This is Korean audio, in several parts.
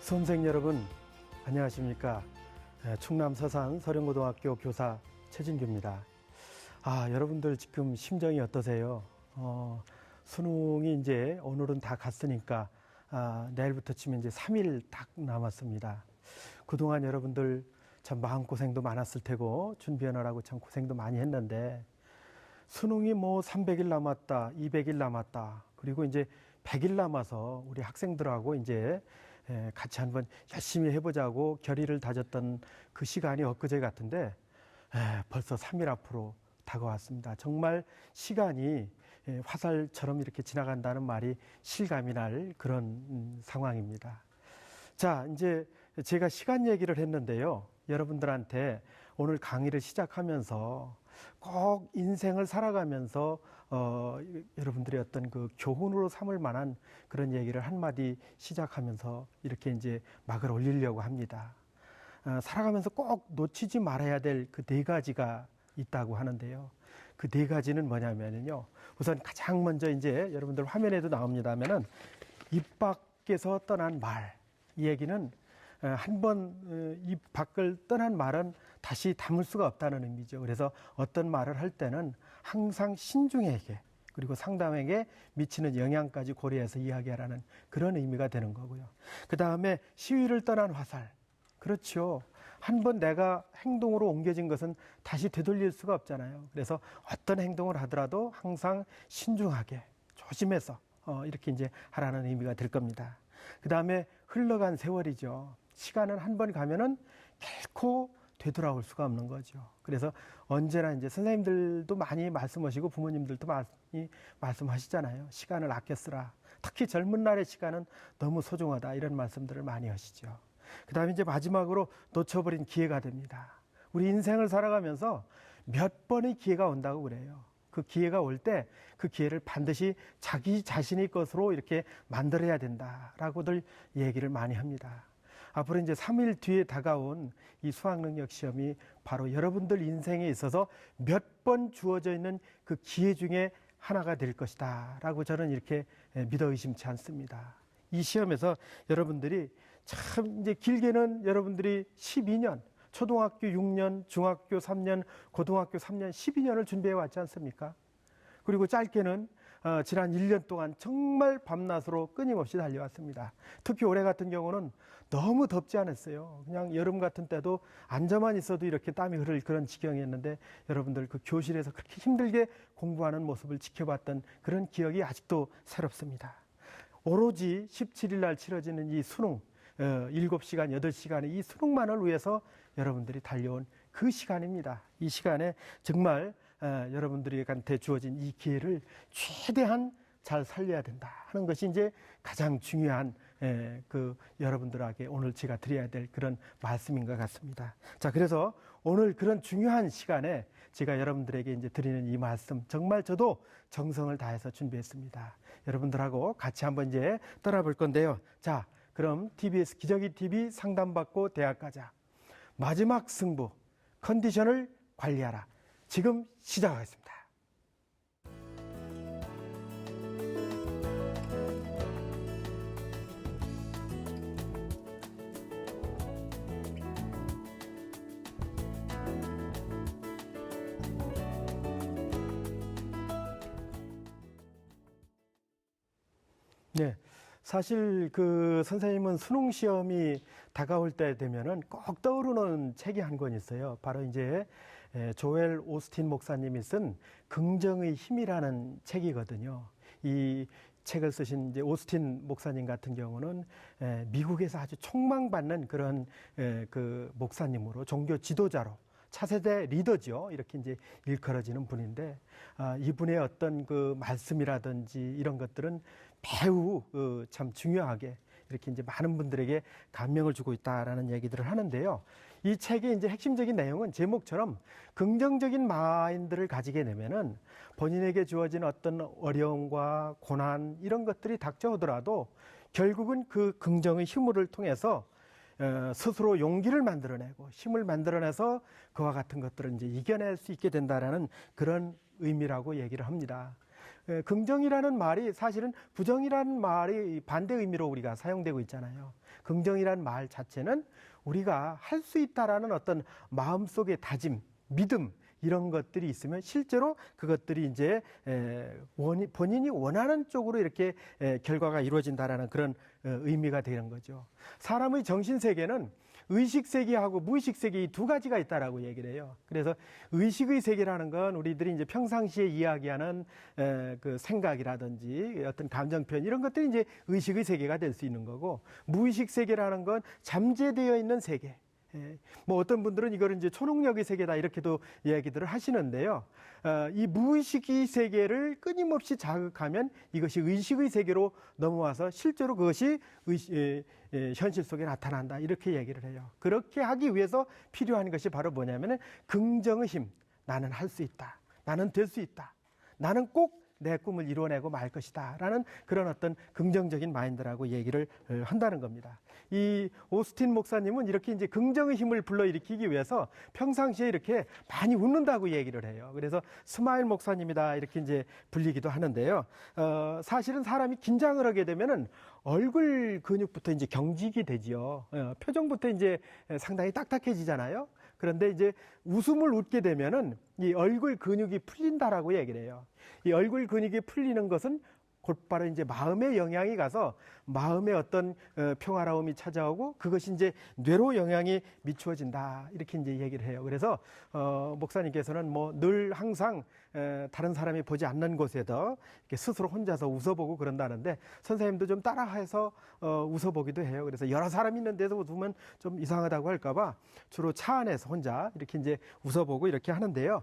수험생 여러분, 안녕하십니까? 충남 서산 서령고등학교 교사 최진규입니다. 여러분들 지금 심정이 어떠세요? 수능이 이제 오늘은 다 갔으니까 내일부터 치면 이제 3일 딱 남았습니다. 그동안 여러분들 참 마음고생도 많았을 테고 준비하느라고 참 고생도 많이 했는데 수능이 뭐 300일 남았다, 200일 남았다, 그리고 이제 100일 남아서 우리 학생들하고 이제 같이 한번 열심히 해보자고 결의를 다졌던 그 시간이 엊그제 같은데 벌써 3일 앞으로 다가왔습니다. 정말 시간이 화살처럼 이렇게 지나간다는 말이 실감이 날 그런 상황입니다. 자, 이제 제가 시간 얘기를 했는데요. 여러분들한테 오늘 강의를 시작하면서 꼭 인생을 살아가면서 여러분들의 어떤 그 교훈으로 삼을 만한 그런 얘기를 한마디 시작하면서 이렇게 이제 막을 올리려고 합니다. 살아가면서 꼭 놓치지 말아야 될 그 네 가지가 있다고 하는데요. 그 네 가지는 뭐냐면요. 우선 가장 먼저 이제 여러분들 화면에도 나옵니다면은 입 밖에서 떠난 말. 이 얘기는 한번 입 밖을 떠난 말은 다시 담을 수가 없다는 의미죠. 그래서 어떤 말을 할 때는 항상 신중하게 그리고 상대방에게 미치는 영향까지 고려해서 이야기하라는 그런 의미가 되는 거고요. 그 다음에 시위를 떠난 화살. 그렇죠. 한번 내가 행동으로 옮겨진 것은 다시 되돌릴 수가 없잖아요. 그래서 어떤 행동을 하더라도 항상 신중하게 조심해서 이렇게 이제 하라는 의미가 될 겁니다. 그 다음에 흘러간 세월이죠. 시간은 한 번 가면은 결코 되돌아올 수가 없는 거죠. 그래서 언제나 이제 선생님들도 많이 말씀하시고 부모님들도 많이 말씀하시잖아요. 시간을 아껴 쓰라. 특히 젊은 날의 시간은 너무 소중하다. 이런 말씀들을 많이 하시죠. 그 다음에 이제 마지막으로 놓쳐버린 기회가 됩니다. 우리 인생을 살아가면서 몇 번의 기회가 온다고 그래요. 그 기회가 올 때 그 기회를 반드시 자기 자신의 것으로 이렇게 만들어야 된다라고들 얘기를 많이 합니다. 앞으로 이제 3일 뒤에 다가온 이 수학능력 시험이 바로 여러분들 인생에 있어서 몇 번 주어져 있는 그 기회 중에 하나가 될 것이다 라고 저는 이렇게 믿어 의심치 않습니다. 이 시험에서 여러분들이 참 이제 길게는 여러분들이 12년, 초등학교 6년, 중학교 3년, 고등학교 3년, 12년을 준비해 왔지 않습니까? 그리고 짧게는 지난 1년 동안 정말 밤낮으로 끊임없이 달려왔습니다. 특히 올해 같은 경우는 너무 덥지 않았어요. 그냥 여름 같은 때도 앉아만 있어도 이렇게 땀이 흐를 그런 지경이었는데 여러분들 그 교실에서 그렇게 힘들게 공부하는 모습을 지켜봤던 그런 기억이 아직도 새롭습니다. 오로지 17일 날 치러지는 이 수능 7시간, 8시간의 이 수능만을 위해서 여러분들이 달려온 그 시간입니다. 이 시간에 정말 여러분들한테 주어진 이 기회를 최대한 잘 살려야 된다 하는 것이 이제 가장 중요한 그 여러분들에게 오늘 제가 드려야 될 그런 말씀인 것 같습니다. 자, 그래서 오늘 그런 중요한 시간에 제가 여러분들에게 이제 드리는 이 말씀 정말 저도 정성을 다해서 준비했습니다. 여러분들하고 같이 한번 이제 떠나볼 건데요. 자, 그럼 TBS 기저귀 TV 상담받고 대학 가자. 마지막 승부 컨디션을 관리하라. 지금 시작하겠습니다. 네. 사실 그 선생님은 수능 시험이 다가올 때 되면은 꼭 떠오르는 책이 한 권 있어요. 바로 이제 조엘 오스틴 목사님이 쓴 긍정의 힘이라는 책이거든요. 이 책을 쓰신 이제 오스틴 목사님 같은 경우는 미국에서 아주 촉망받는 그런 그 목사님으로 종교 지도자로 차세대 리더죠. 이렇게 이제 일컬어지는 분인데, 이분의 어떤 그 말씀이라든지 이런 것들은 매우 참 중요하게 이렇게 이제 많은 분들에게 감명을 주고 있다라는 얘기들을 하는데요. 이 책의 이제 핵심적인 내용은 제목처럼 긍정적인 마인드를 가지게 되면은 본인에게 주어진 어떤 어려움과 고난 이런 것들이 닥쳐오더라도 결국은 그 긍정의 힘을 통해서 스스로 용기를 만들어내고 힘을 만들어내서 그와 같은 것들을 이제 이겨낼 수 있게 된다라는 그런 의미라고 얘기를 합니다. 긍정이라는 말이 사실은 부정이라는 말이 반대 의미로 우리가 사용되고 있잖아요. 긍정이라는 말 자체는 우리가 할 수 있다라는 어떤 마음속의 다짐, 믿음, 이런 것들이 있으면 실제로 그것들이 이제 본인이 원하는 쪽으로 이렇게 결과가 이루어진다라는 그런 의미가 되는 거죠. 사람의 정신 세계는 의식 세계하고 무의식 세계 이 두 가지가 있다라고 얘기를 해요. 그래서 의식의 세계라는 건 우리들이 이제 평상시에 이야기하는 그 생각이라든지 어떤 감정 표현 이런 것들이 이제 의식의 세계가 될 수 있는 거고, 무의식 세계라는 건 잠재되어 있는 세계. 뭐 어떤 분들은 이거를 이제 초능력의 세계다 이렇게도 이야기들을 하시는데요. 이 무의식의 세계를 끊임없이 자극하면 이것이 의식의 세계로 넘어와서 실제로 그것이 현실 속에 나타난다 이렇게 얘기를 해요. 그렇게 하기 위해서 필요한 것이 바로 뭐냐면은 긍정의 힘. 나는 할 수 있다. 나는 될 수 있다. 나는 꼭 내 꿈을 이뤄내고 말 것이다 라는 그런 어떤 긍정적인 마인드라고 얘기를 한다는 겁니다. 이 오스틴 목사님은 이렇게 이제 긍정의 힘을 불러일으키기 위해서 평상시에 이렇게 많이 웃는다고 얘기를 해요. 그래서 스마일 목사님이다 이렇게 이제 불리기도 하는데요. 사실은 사람이 긴장을 하게 되면은 얼굴 근육부터 이제 경직이 되지요. 표정부터 이제 상당히 딱딱해지잖아요. 그런데 이제 웃음을 웃게 되면은 이 얼굴 근육이 풀린다라고 얘기를 해요. 이 얼굴 근육이 풀리는 것은 곧바로 이제 마음에 영향이 가서 마음의 어떤 평화로움이 찾아오고 그것이 이제 뇌로 영향이 미추어진다 이렇게 이제 얘기를 해요. 그래서 목사님께서는 뭐 늘 항상 다른 사람이 보지 않는 곳에도 이렇게 스스로 혼자서 웃어보고 그런다는데 선생님도 좀 따라해서 웃어보기도 해요. 그래서 여러 사람 있는 데서 웃으면 좀 이상하다고 할까봐 주로 차 안에서 혼자 이렇게 이제 웃어보고 이렇게 하는데요.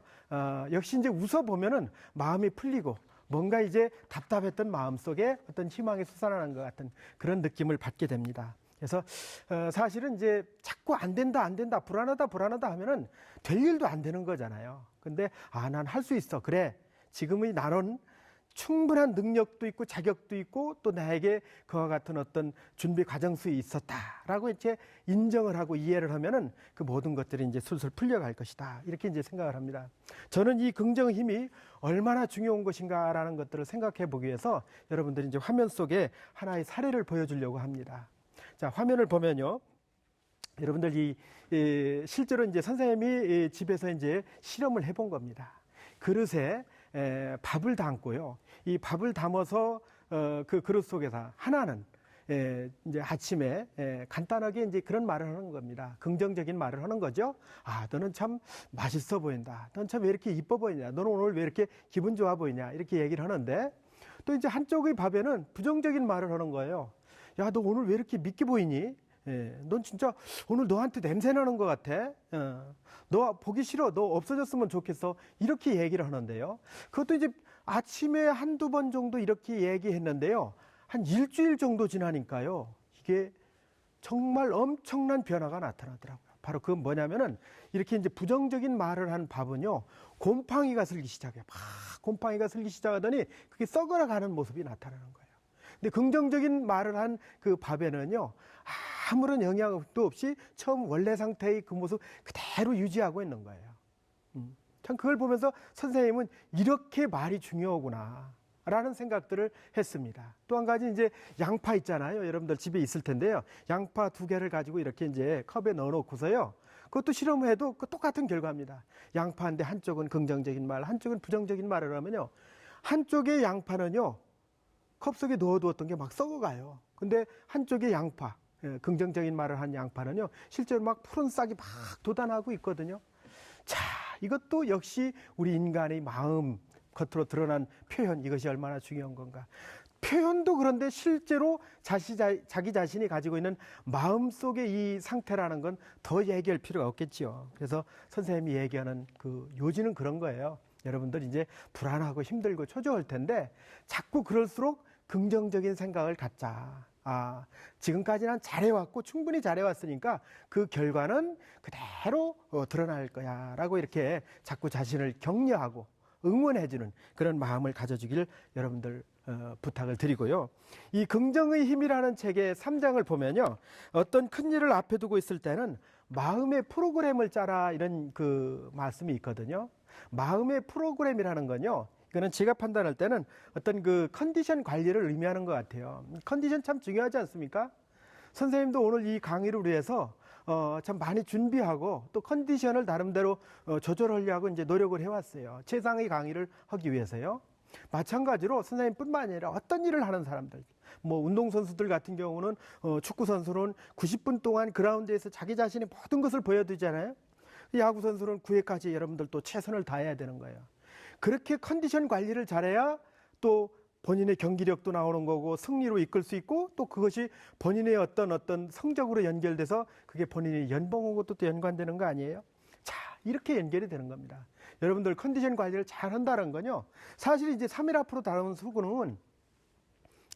역시 이제 웃어보면은 마음이 풀리고 뭔가 이제 답답했던 마음속에 어떤 희망이 솟아나는 것 같은 그런 느낌을 받게 됩니다. 그래서 사실은 이제 자꾸 안 된다 불안하다 하면은 될 일도 안 되는 거잖아요. 근데 난 할 수 있어. 그래. 지금의 나는 충분한 능력도 있고 자격도 있고 또 나에게 그와 같은 어떤 준비 과정수에 있었다라고 이렇게 인정을 하고 이해를 하면은 그 모든 것들이 이제 술술 풀려갈 것이다 이렇게 이제 생각을 합니다. 저는 이 긍정의 힘이 얼마나 중요한 것인가라는 것들을 생각해 보기 위해서 여러분들이 이제 화면 속에 하나의 사례를 보여주려고 합니다. 자, 화면을 보면요. 여러분들 실제로 이제 선생님이 집에서 이제 실험을 해본 겁니다. 그릇에 밥을 담고요. 이 밥을 담아서 그 그릇 속에서 하나는 이제 아침에 간단하게 이제 그런 말을 하는 겁니다. 긍정적인 말을 하는 거죠. 너는 참 맛있어 보인다. 너는 참 왜 이렇게 이뻐 보이냐. 너는 오늘 왜 이렇게 기분 좋아 보이냐. 이렇게 얘기를 하는데 또 이제 한쪽의 밥에는 부정적인 말을 하는 거예요. 야, 너 오늘 왜 이렇게 밉게 보이니? 넌 진짜 오늘 너한테 냄새 나는 것 같아. 너 보기 싫어. 너 없어졌으면 좋겠어. 이렇게 얘기를 하는데요. 그것도 이제 아침에 한두 번 정도 이렇게 얘기했는데요. 한 일주일 정도 지나니까요. 이게 정말 엄청난 변화가 나타나더라고요. 바로 그건 뭐냐면은 이렇게 이제 부정적인 말을 한 밥은요. 곰팡이가 슬기 시작해요. 막 곰팡이가 슬기 시작하더니 그게 썩어가는 모습이 나타나는 거예요. 근데 긍정적인 말을 한 그 밥에는요. 아무런 영향도 없이 처음 원래 상태의 그 모습 그대로 유지하고 있는 거예요. 참 그걸 보면서 선생님은 이렇게 말이 중요하구나 라는 생각들을 했습니다. 또 한 가지 이제 양파 있잖아요. 여러분들 집에 있을 텐데요. 양파 2개를 가지고 이렇게 이제 컵에 넣어 놓고서요. 그것도 실험을 해도 그 똑같은 결과입니다. 양파인데 한쪽은 긍정적인 말, 한쪽은 부정적인 말을 하면요. 한쪽의 양파는요. 컵 속에 넣어두었던 게 막 썩어가요. 근데 한쪽의 양파, 긍정적인 말을 한 양파는요, 실제로 막 푸른 싹이 막 돋아나고 있거든요. 자, 이것도 역시 우리 인간의 마음 겉으로 드러난 표현, 이것이 얼마나 중요한 건가. 표현도 그런데 실제로 자기 자신이 가지고 있는 마음속의 이 상태라는 건 더 얘기할 필요가 없겠지요. 그래서 선생님이 얘기하는 그 요지는 그런 거예요. 여러분들 이제 불안하고 힘들고 초조할 텐데 자꾸 그럴수록 긍정적인 생각을 갖자. 지금까지 난 잘해왔고 충분히 잘해왔으니까 그 결과는 그대로 드러날 거야 라고 이렇게 자꾸 자신을 격려하고 응원해주는 그런 마음을 가져주기를 여러분들 부탁을 드리고요. 이 긍정의 힘이라는 책의 3장을 보면요. 어떤 큰 일을 앞에 두고 있을 때는 마음의 프로그램을 짜라 이런 그 말씀이 있거든요. 마음의 프로그램이라는 건요, 이거는 제가 판단할 때는 어떤 그 컨디션 관리를 의미하는 것 같아요. 컨디션 참 중요하지 않습니까? 선생님도 오늘 이 강의를 위해서 참 많이 준비하고 또 컨디션을 나름대로 조절하려고 이제 노력을 해왔어요. 최상의 강의를 하기 위해서요. 마찬가지로 선생님뿐만 아니라 어떤 일을 하는 사람들, 뭐 운동선수들 같은 경우는 축구선수는 90분 동안 그라운드에서 자기 자신의 모든 것을 보여주잖아요. 야구선수는 9회까지 여러분들 또 최선을 다해야 되는 거예요. 그렇게 컨디션 관리를 잘해야 또 본인의 경기력도 나오는 거고 승리로 이끌 수 있고 또 그것이 본인의 어떤 성적으로 연결돼서 그게 본인의 연봉하고도 또 연관되는 거 아니에요? 자, 이렇게 연결이 되는 겁니다. 여러분들 컨디션 관리를 잘 한다는 건요, 사실 이제 3일 앞으로 다루는 수능은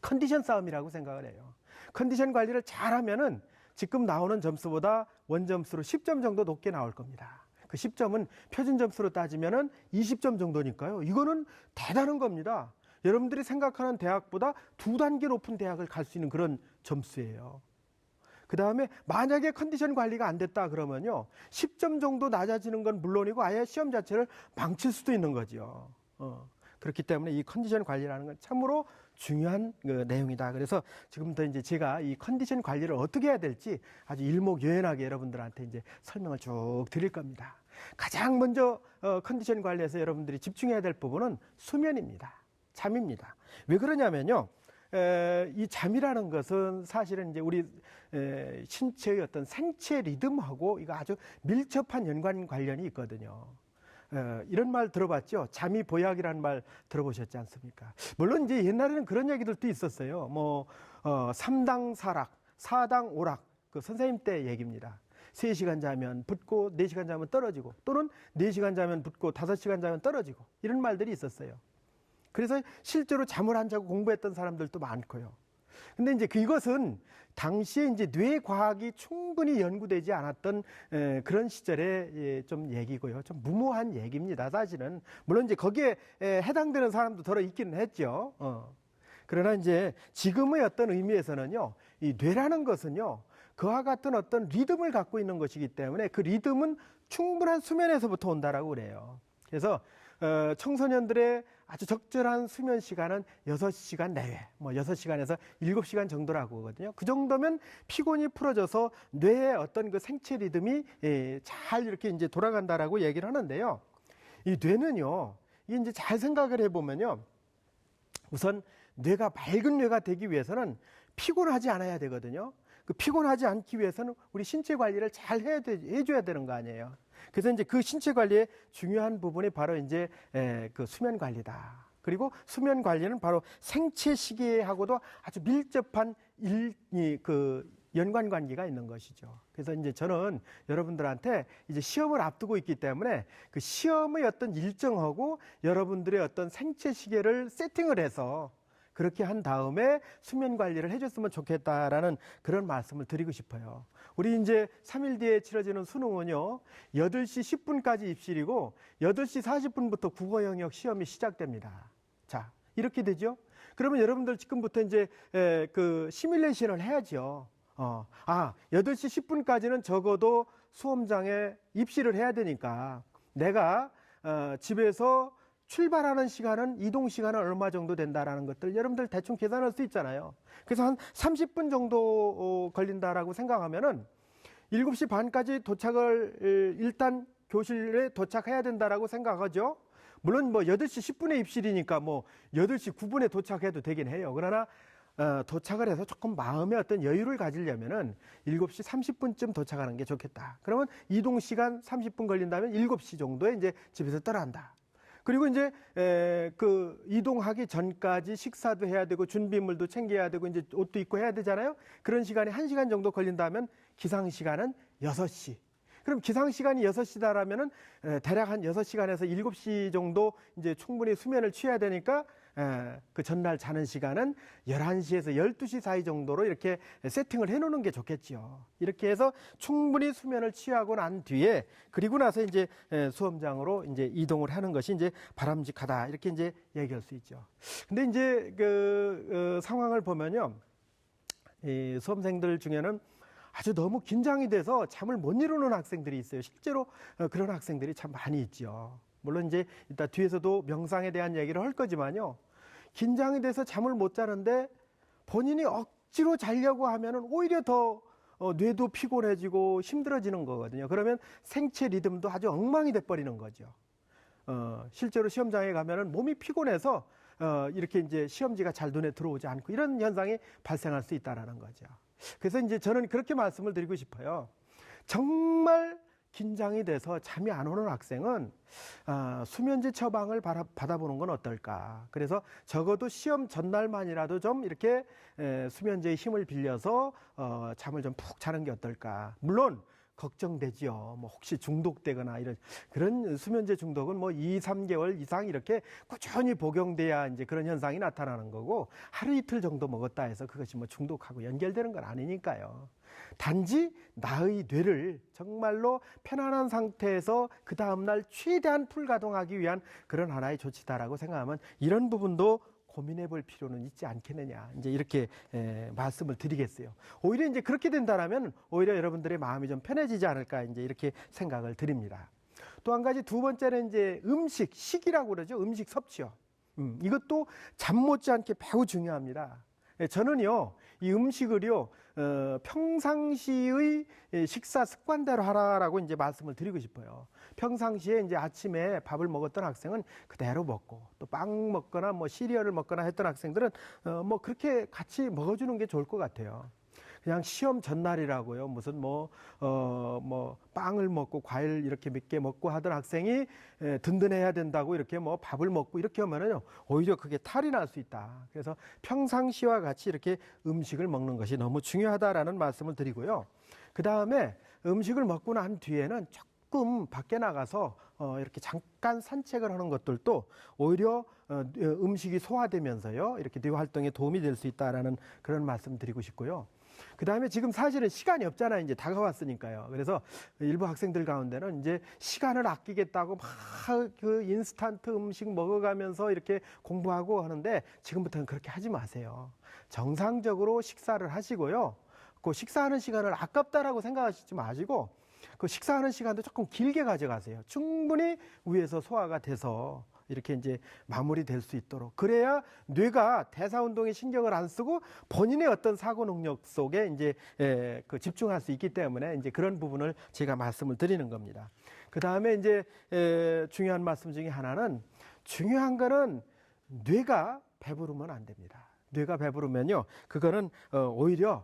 컨디션 싸움이라고 생각을 해요. 컨디션 관리를 잘하면은 지금 나오는 점수보다 원점수로 10점 정도 높게 나올 겁니다. 그 10점은 표준 점수로 따지면은 20점 정도니까요. 이거는 대단한 겁니다. 여러분들이 생각하는 대학보다 2단계 높은 대학을 갈 수 있는 그런 점수예요. 그 다음에 만약에 컨디션 관리가 안 됐다 그러면요, 10점 정도 낮아지는 건 물론이고 아예 시험 자체를 망칠 수도 있는 거죠. 그렇기 때문에 이 컨디션 관리라는 건 참으로 중요한 그 내용이다. 그래서 지금부터 이제 제가 이 컨디션 관리를 어떻게 해야 될지 아주 일목요연하게 여러분들한테 이제 설명을 쭉 드릴 겁니다. 가장 먼저 컨디션 관리에서 여러분들이 집중해야 될 부분은 수면입니다. 잠입니다. 왜 그러냐면요, 이 잠이라는 것은 사실은 이제 우리 신체의 어떤 생체 리듬하고 이거 아주 밀접한 연관 관련이 있거든요. 이런 말 들어봤죠? 잠이 보약이라는 말 들어보셨지 않습니까? 물론 이제 옛날에는 그런 얘기들도 있었어요. 뭐 3당 사락, 4당 오락, 그 선생님 때 얘기입니다. 3시간 자면 붙고 4시간 자면 떨어지고, 또는 4시간 자면 붙고 5시간 자면 떨어지고, 이런 말들이 있었어요. 그래서 실제로 잠을 안 자고 공부했던 사람들도 많고요. 근데 이제 그것은 당시에 이제 뇌 과학이 충분히 연구되지 않았던 그런 시절의 좀 얘기고요. 좀 무모한 얘기입니다, 사실은. 물론 이제 거기에 해당되는 사람도 들어 있기는 했죠. 그러나 이제 지금의 어떤 의미에서는요, 이 뇌라는 것은요, 그와 같은 어떤 리듬을 갖고 있는 것이기 때문에 그 리듬은 충분한 수면에서부터 온다라고 그래요. 그래서 청소년들의 아주 적절한 수면 시간은 6시간 내외, 뭐 6시간에서 7시간 정도라고 하거든요. 그 정도면 피곤이 풀어져서 뇌의 어떤 그 생체 리듬이 잘 이렇게 이제 돌아간다라고 얘기를 하는데요. 이 뇌는요, 이 이제 잘 생각을 해보면요, 우선 뇌가 맑은 뇌가 되기 위해서는 피곤하지 않아야 되거든요. 그 피곤하지 않기 위해서는 우리 신체 관리를 잘 해줘야 되는 거 아니에요. 그래서 이제 그 신체 관리의 중요한 부분이 바로 이제 그 수면 관리다. 그리고 수면 관리는 바로 생체 시계하고도 아주 밀접한 그 연관 관계가 있는 것이죠. 그래서 이제 저는 여러분들한테 이제 시험을 앞두고 있기 때문에 그 시험의 어떤 일정하고 여러분들의 어떤 생체 시계를 세팅을 해서 그렇게 한 다음에 수면 관리를 해줬으면 좋겠다라는 그런 말씀을 드리고 싶어요. 우리 이제 3일 뒤에 치러지는 수능은요, 8시 10분까지 입실이고 8시 40분부터 국어 영역 시험이 시작됩니다. 자, 이렇게 되죠? 그러면 여러분들 지금부터 이제 그 시뮬레이션을 해야죠. 8시 10분까지는 적어도 수험장에 입실을 해야 되니까 내가 집에서 출발하는 시간은, 이동 시간은 얼마 정도 된다라는 것들 여러분들 대충 계산할 수 있잖아요. 그래서 한 30분 정도 걸린다라고 생각하면은 7시 반까지 도착을 일단 교실에 도착해야 된다라고 생각하죠. 물론 뭐 8시 10분에 입실이니까 뭐 8시 9분에 도착해도 되긴 해요. 그러나 도착을 해서 조금 마음의 어떤 여유를 가지려면은 7시 30분쯤 도착하는 게 좋겠다. 그러면 이동 시간 30분 걸린다면 7시 정도에 이제 집에서 떠난다. 그리고 이제 그 이동하기 전까지 식사도 해야 되고 준비물도 챙겨야 되고 이제 옷도 입고 해야 되잖아요. 그런 시간이 1시간 정도 걸린다면 기상 시간은 6시. 그럼 기상 시간이 6시다라면은 대략 한 6시간에서 7시 정도 이제 충분히 수면을 취해야 되니까 그 전날 자는 시간은 11시에서 12시 사이 정도로 이렇게 세팅을 해 놓는 게 좋겠죠. 이렇게 해서 충분히 수면을 취하고 난 뒤에, 그리고 나서 이제 수험장으로 이제 이동을 하는 것이 이제 바람직하다. 이렇게 이제 얘기할 수 있죠. 근데 이제 그 상황을 보면요, 이 수험생들 중에는 아주 너무 긴장이 돼서 잠을 못 이루는 학생들이 있어요. 실제로 그런 학생들이 참 많이 있죠. 물론 이제 이따 뒤에서도 명상에 대한 얘기를 할 거지만요. 긴장이 돼서 잠을 못 자는데 본인이 억지로 자려고 하면은 오히려 더 뇌도 피곤해지고 힘들어지는 거거든요. 그러면 생체 리듬도 아주 엉망이 돼버리는 거죠. 실제로 시험장에 가면은 몸이 피곤해서 이렇게 이제 시험지가 잘 눈에 들어오지 않고 이런 현상이 발생할 수 있다라는 거죠. 그래서 이제 저는 그렇게 말씀을 드리고 싶어요. 정말 긴장이 돼서 잠이 안 오는 학생은 수면제 처방을 받아보는 건 어떨까. 그래서 적어도 시험 전날만이라도 좀 이렇게 수면제의 힘을 빌려서 잠을 좀 푹 자는 게 어떨까. 물론 걱정되지요. 뭐 혹시 중독되거나 이런 그런 수면제 중독은 뭐 2, 3개월 이상 이렇게 꾸준히 복용돼야 이제 그런 현상이 나타나는 거고, 하루 이틀 정도 먹었다 해서 그것이 뭐 중독하고 연결되는 건 아니니까요. 단지 나의 뇌를 정말로 편안한 상태에서 그 다음날 최대한 풀가동하기 위한 그런 하나의 조치다라고 생각하면 이런 부분도 고민해 볼 필요는 있지 않겠느냐. 이제 이렇게 말씀을 드리겠어요. 오히려 이제 그렇게 된다라면 오히려 여러분들의 마음이 좀 편해지지 않을까 이제 이렇게 생각을 드립니다. 또 한 가지 두 번째는 이제 식이라고 그러죠. 음식 섭취요. 이것도 잠 못지않게 매우 중요합니다. 저는요, 이 음식을요, 평상시의 식사 습관대로 하라라고 이제 말씀을 드리고 싶어요. 평상시에 이제 아침에 밥을 먹었던 학생은 그대로 먹고, 또 빵 먹거나 뭐 시리얼을 먹거나 했던 학생들은 뭐 그렇게 같이 먹어주는 게 좋을 것 같아요. 그냥 시험 전날이라고요. 무슨 뭐 빵을 먹고 과일 이렇게 몇 개 먹고 하던 학생이 든든해야 된다고 이렇게 뭐 밥을 먹고 이렇게 하면은요, 오히려 그게 탈이 날 수 있다. 그래서 평상시와 같이 이렇게 음식을 먹는 것이 너무 중요하다라는 말씀을 드리고요. 그 다음에 음식을 먹고 난 뒤에는 조금 밖에 나가서 이렇게 잠깐 산책을 하는 것들도 오히려 음식이 소화되면서요, 이렇게 뇌 활동에 도움이 될 수 있다라는 그런 말씀 드리고 싶고요. 그 다음에 지금 사실은 시간이 없잖아요. 이제 다가왔으니까요. 그래서 일부 학생들 가운데는 이제 시간을 아끼겠다고 막 그 인스턴트 음식 먹어가면서 이렇게 공부하고 하는데, 지금부터는 그렇게 하지 마세요. 정상적으로 식사를 하시고요. 그 식사하는 시간을 아깝다라고 생각하시지 마시고, 그 식사하는 시간도 조금 길게 가져가세요. 충분히 위에서 소화가 돼서 이렇게 이제 마무리될 수 있도록. 그래야 뇌가 대사운동에 신경을 안 쓰고 본인의 어떤 사고 능력 속에 이제 그 집중할 수 있기 때문에 이제 그런 부분을 제가 말씀을 드리는 겁니다. 그 다음에 이제 중요한 말씀 중에 하나는, 중요한 거는 뇌가 배부르면 안 됩니다. 뇌가 배부르면요, 그거는 오히려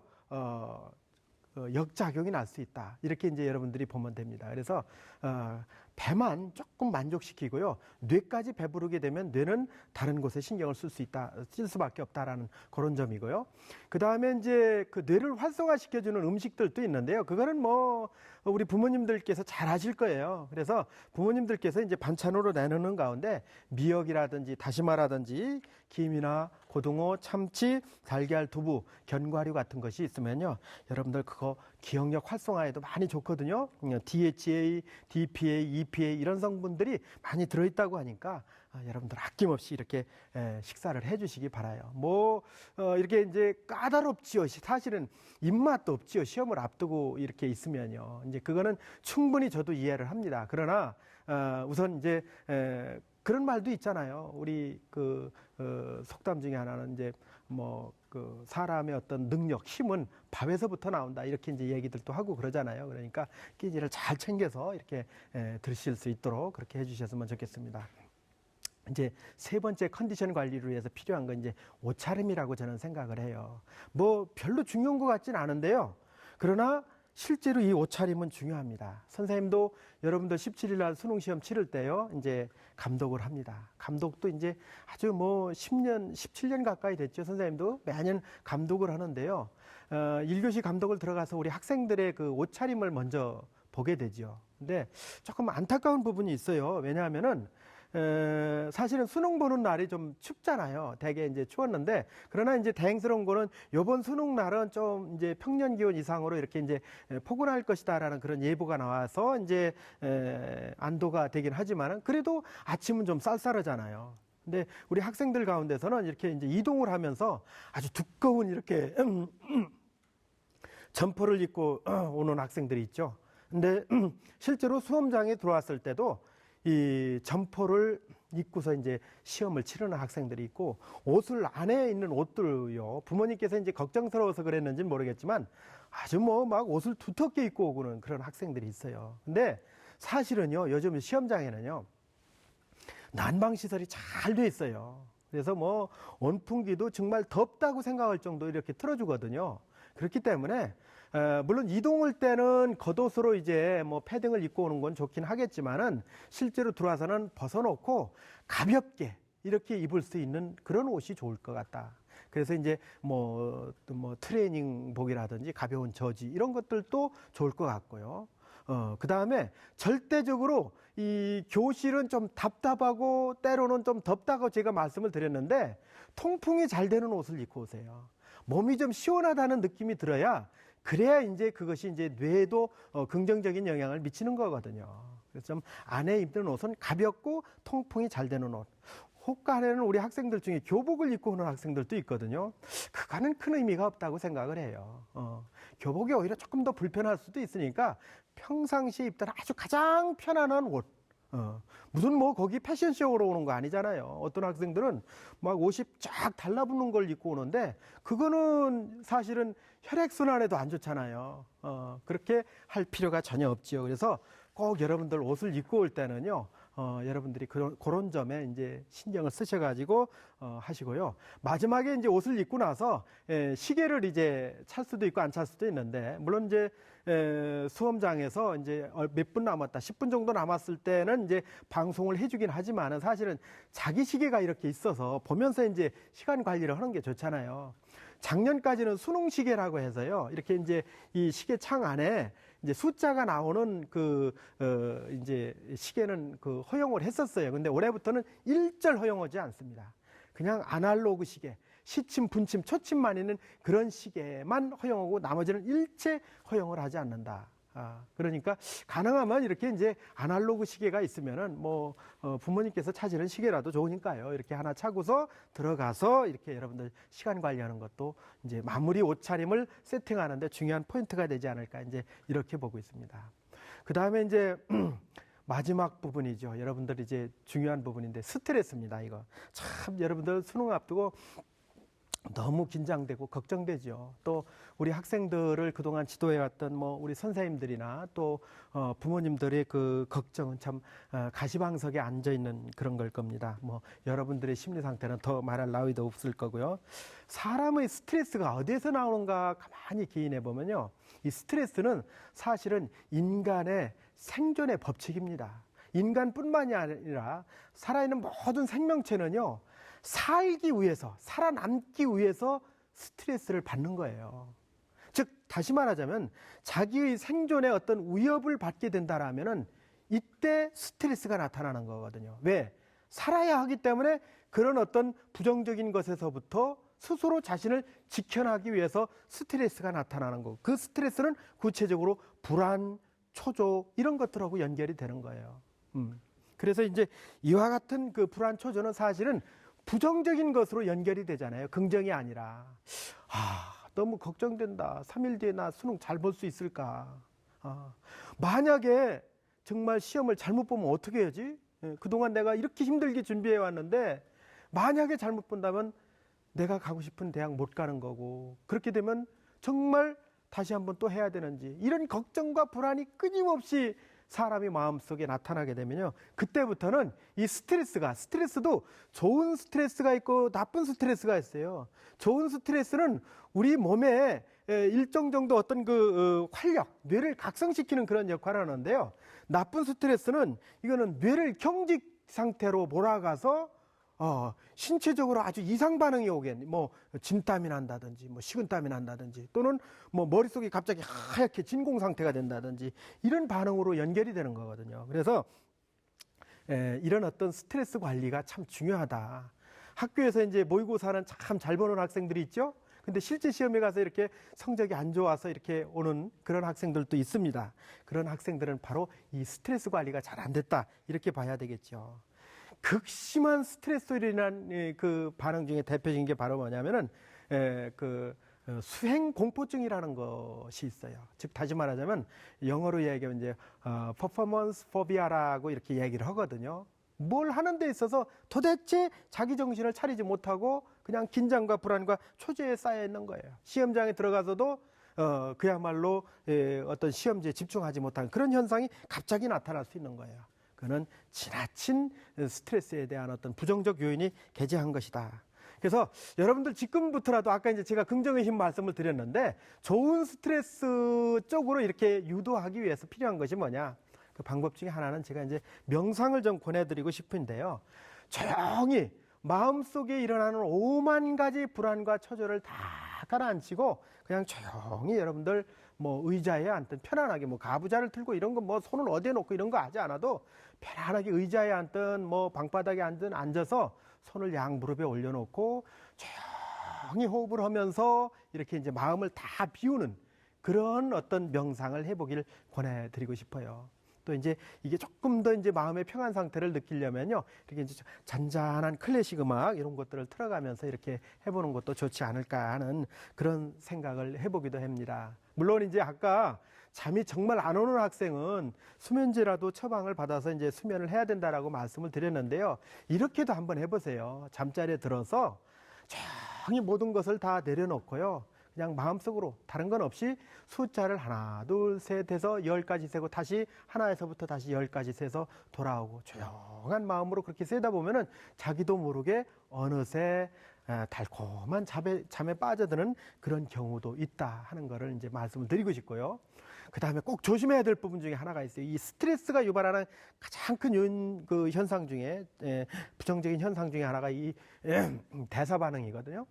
역작용이 날 수 있다. 이렇게 이제 여러분들이 보면 됩니다. 그래서 배만 조금 만족시키고요, 뇌까지 배부르게 되면 뇌는 다른 곳에 신경을 쓸 수밖에 없다라는 그런 점이고요. 그 다음에 이제 그 뇌를 활성화시켜주는 음식들도 있는데요. 그거는 뭐 우리 부모님들께서 잘 아실 거예요. 그래서 부모님들께서 이제 반찬으로 내놓는 가운데 미역이라든지 다시마라든지 김이나 고등어, 참치, 달걀, 두부, 견과류 같은 것이 있으면요, 여러분들 그거 기억력 활성화에도 많이 좋거든요. DHA, DPA, EPA 이런 성분들이 많이 들어있다고 하니까 여러분들 아낌없이 이렇게 식사를 해주시기 바라요. 뭐 이렇게 이제 까다롭지요. 사실은 입맛도 없지요. 시험을 앞두고 이렇게 있으면요. 이제 그거는 충분히 저도 이해를 합니다. 그러나 우선 이제 그런 말도 있잖아요. 우리 그 속담 중에 하나는 이제 뭐 그 사람의 어떤 능력, 힘은 밥에서부터 나온다. 이렇게 이제 얘기들도 하고 그러잖아요. 그러니까 끼니를 잘 챙겨서 이렇게 드실 수 있도록 그렇게 해주셨으면 좋겠습니다. 이제 세 번째 컨디션 관리를 위해서 필요한 건 이제 옷차림이라고 저는 생각을 해요. 뭐 별로 중요한 것 같진 않은데요. 그러나 실제로 이 옷차림은 중요합니다. 선생님도 여러분들 17일 날 수능 시험 치를 때요, 이제 감독을 합니다. 감독도 이제 아주 뭐 10년, 17년 가까이 됐죠. 선생님도 매년 감독을 하는데요. 1교시 감독을 들어가서 우리 학생들의 그 옷차림을 먼저 보게 되죠. 근데 조금 안타까운 부분이 있어요. 왜냐하면은 사실은 수능 보는 날이 좀 춥잖아요. 되게 이제 추웠는데, 그러나 이제 다행스러운 거는 요번 수능 날은 좀 이제 평년 기온 이상으로 이렇게 이제 포근할 것이다라는 그런 예보가 나와서 이제 안도가 되긴 하지만은 그래도 아침은 좀 쌀쌀하잖아요. 근데 우리 학생들 가운데서는 이렇게 이제 이동을 하면서 아주 두꺼운 이렇게 점퍼를 입고 오는 학생들이 있죠. 근데 실제로 수험장에 들어왔을 때도 이 점퍼를 입고서 이제 시험을 치르는 학생들이 있고, 옷을 안에 있는 옷들요, 부모님께서 이제 걱정스러워서 그랬는지는 모르겠지만 아주 뭐 막 옷을 두텁게 입고 오고는 그런 학생들이 있어요. 근데 사실은요, 요즘 시험장에는요 난방 시설이 잘 돼 있어요. 그래서 뭐 온풍기도 정말 덥다고 생각할 정도 이렇게 틀어주거든요. 그렇기 때문에 물론 이동 올 때는 겉옷으로 이제 뭐 패딩을 입고 오는 건 좋긴 하겠지만은 실제로 들어와서는 벗어놓고 가볍게 이렇게 입을 수 있는 그런 옷이 좋을 것 같다. 그래서 이제 뭐 트레이닝복이라든지 가벼운 저지 이런 것들도 좋을 것 같고요. 그 다음에 절대적으로 이 교실은 좀 답답하고 때로는 좀 덥다고 제가 말씀을 드렸는데, 통풍이 잘 되는 옷을 입고 오세요. 몸이 좀 시원하다는 느낌이 들어야, 그래야 이제 그것이 이제 뇌에도 긍정적인 영향을 미치는 거거든요. 그래서 좀 안에 입는 옷은 가볍고 통풍이 잘 되는 옷. 혹간에는 우리 학생들 중에 교복을 입고 오는 학생들도 있거든요. 그거는 큰 의미가 없다고 생각을 해요. 교복이 오히려 조금 더 불편할 수도 있으니까 평상시에 입던 아주 가장 편안한 옷. 무슨 뭐 거기 패션쇼로 오는 거 아니잖아요. 어떤 학생들은 막 옷이 쫙 달라붙는 걸 입고 오는데 그거는 사실은 혈액순환에도 안 좋잖아요. 그렇게 할 필요가 전혀 없지요. 그래서 꼭 여러분들 옷을 입고 올 때는요, 여러분들이 그런 점에 이제 신경을 쓰셔가지고 하시고요. 마지막에 이제 옷을 입고 나서 시계를 이제 찰 수도 있고 안 찰 수도 있는데, 물론 이제 수험장에서 이제 몇 분 남았다, 10분 정도 남았을 때는 이제 방송을 해주긴 하지만은 사실은 자기 시계가 이렇게 있어서 보면서 이제 시간 관리를 하는 게 좋잖아요. 작년까지는 수능 시계라고 해서요, 이렇게 이제 이 시계 창 안에 이제 숫자가 나오는 이제 시계는 허용을 했었어요. 근데 올해부터는 일절 허용하지 않습니다. 그냥 아날로그 시계, 시침, 분침, 초침만 있는 그런 시계만 허용하고 나머지는 일체 허용을 하지 않는다. 그러니까 가능하면 이렇게 이제 아날로그 시계가 있으면은 뭐 부모님께서 차지는 시계라도 좋으니까요. 이렇게 하나 차고서 들어가서 이렇게 여러분들 시간 관리하는 것도 이제 마무리 옷차림을 세팅하는데 중요한 포인트가 되지 않을까, 이제 이렇게 보고 있습니다. 그 다음에 이제 마지막 부분이죠. 여러분들 이제 중요한 부분인데 스트레스입니다. 이거 참 여러분들 수능 앞두고 너무 긴장되고 걱정되죠. 또 우리 학생들을 그동안 지도해왔던 뭐 우리 선생님들이나 또 부모님들의 그 걱정은 참 가시방석에 앉아 있는 그런 걸 겁니다. 뭐 여러분들의 심리 상태는 더 말할 나위도 없을 거고요. 사람의 스트레스가 어디에서 나오는가 가만히 기인해 보면요, 이 스트레스는 사실은 인간의 생존의 법칙입니다. 인간뿐만이 아니라 살아있는 모든 생명체는요, 살기 위해서, 살아남기 위해서 스트레스를 받는 거예요. 즉 다시 말하자면 자기의 생존에 어떤 위협을 받게 된다라면은 이때 스트레스가 나타나는 거거든요. 왜? 살아야 하기 때문에 그런 어떤 부정적인 것에서부터 스스로 자신을 지켜나기 위해서 스트레스가 나타나는 거고, 그 스트레스는 구체적으로 불안, 초조 이런 것들하고 연결이 되는 거예요. 그래서 이제 이와 같은 그 불안, 초조는 사실은 부정적인 것으로 연결이 되잖아요. 긍정이 아니라. 너무 걱정된다. 3일 뒤에 나 수능 잘 볼 수 있을까? 만약에 정말 시험을 잘못 보면 어떻게 해야지? 그동안 내가 이렇게 힘들게 준비해 왔는데 만약에 잘못 본다면 내가 가고 싶은 대학 못 가는 거고, 그렇게 되면 정말 다시 한번 또 해야 되는지, 이런 걱정과 불안이 끊임없이 사람이 마음속에 나타나게 되면요, 그때부터는 이 스트레스도 좋은 스트레스가 있고 나쁜 스트레스가 있어요. 좋은 스트레스는 우리 몸에 일정 정도 어떤 활력, 뇌를 각성시키는 그런 역할을 하는데요, 나쁜 스트레스는 이거는 뇌를 경직 상태로 몰아가서 신체적으로 아주 이상 반응이 오겠네. 뭐 진땀이 난다든지, 뭐 식은땀이 난다든지, 또는 뭐 머릿속이 갑자기 하얗게 진공 상태가 된다든지, 이런 반응으로 연결이 되는 거거든요. 그래서 이런 어떤 스트레스 관리가 참 중요하다. 학교에서 이제 모의고사는 참 잘 보는 학생들이 있죠. 근데 실제 시험에 가서 이렇게 성적이 안 좋아서 이렇게 오는 그런 학생들도 있습니다. 그런 학생들은 바로 이 스트레스 관리가 잘 안 됐다, 이렇게 봐야 되겠죠. 극심한 스트레스로 인한 그 반응 중에 대표적인 게 바로 뭐냐면은 수행 공포증이라는 것이 있어요. 즉 다시 말하자면 영어로 얘기하면 이제 퍼포먼스 포비아라고 이렇게 얘기를 하거든요. 뭘 하는 데 있어서 도대체 자기 정신을 차리지 못하고 그냥 긴장과 불안과 초조에 쌓여 있는 거예요. 시험장에 들어가서도 그야말로 어떤 시험지에 집중하지 못하는 그런 현상이 갑자기 나타날 수 있는 거예요. 그는 지나친 스트레스에 대한 어떤 부정적 요인이 개재한 것이다. 그래서 여러분들 지금부터라도 아까 이제 제가 긍정의 힘 말씀을 드렸는데 좋은 스트레스 쪽으로 이렇게 유도하기 위해서 필요한 것이 뭐냐? 그 방법 중에 하나는 제가 이제 명상을 좀 권해드리고 싶은데요. 조용히 마음속에 일어나는 오만 가지 불안과 처절을 다 가라앉히고 그냥 조용히 여러분들 뭐 의자에 앉든 편안하게 뭐 가부좌를 틀고 이런 거 뭐 손을 어디에 놓고 이런 거 하지 않아도 편안하게 의자에 앉든 뭐 방바닥에 앉든 앉아서 손을 양 무릎에 올려놓고 조용히 호흡을 하면서 이렇게 이제 마음을 다 비우는 그런 어떤 명상을 해보기를 권해드리고 싶어요. 또 이제 이게 조금 더 이제 마음의 평안 상태를 느끼려면요, 이렇게 이제 잔잔한 클래식 음악 이런 것들을 틀어가면서 이렇게 해보는 것도 좋지 않을까 하는 그런 생각을 해보기도 합니다. 물론 이제 아까 잠이 정말 안 오는 학생은 수면제라도 처방을 받아서 이제 수면을 해야 된다라고 말씀을 드렸는데요. 이렇게도 한번 해보세요. 잠자리에 들어서 조용히 모든 것을 다 내려놓고요. 그냥 마음속으로 다른 건 없이 숫자를 하나, 둘, 셋 해서 10까지 세고 다시 하나에서부터 다시 10까지 세서 돌아오고 조용한 마음으로 그렇게 세다 보면은 자기도 모르게 어느새 달콤한 잠에 빠져드는 그런 경우도 있다 하는 거를 이제 말씀을 드리고 싶고요. 그 다음에 꼭 조심해야 될 부분 중에 하나가 있어요. 이 스트레스가 유발하는 가장 큰 그 현상 중에 부정적인 현상 중에 하나가 이 대사 반응이거든요.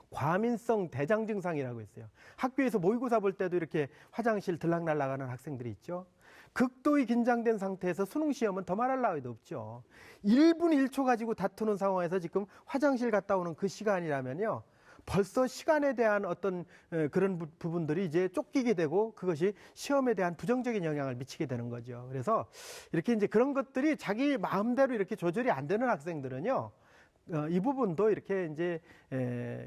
과민성 대장 증상이라고 있어요. 학교에서 모의고사 볼 때도 이렇게 화장실 들락날락하는 학생들이 있죠. 극도의 긴장된 상태에서 수능 시험은 더 말할 나위도 없죠. 1분 1초 가지고 다투는 상황에서 지금 화장실 갔다 오는 그 시간이라면요, 벌써 시간에 대한 어떤 그런 부분들이 이제 쫓기게 되고 그것이 시험에 대한 부정적인 영향을 미치게 되는 거죠. 그래서 이렇게 이제 그런 것들이 자기 마음대로 이렇게 조절이 안 되는 학생들은요, 이 부분도 이렇게 이제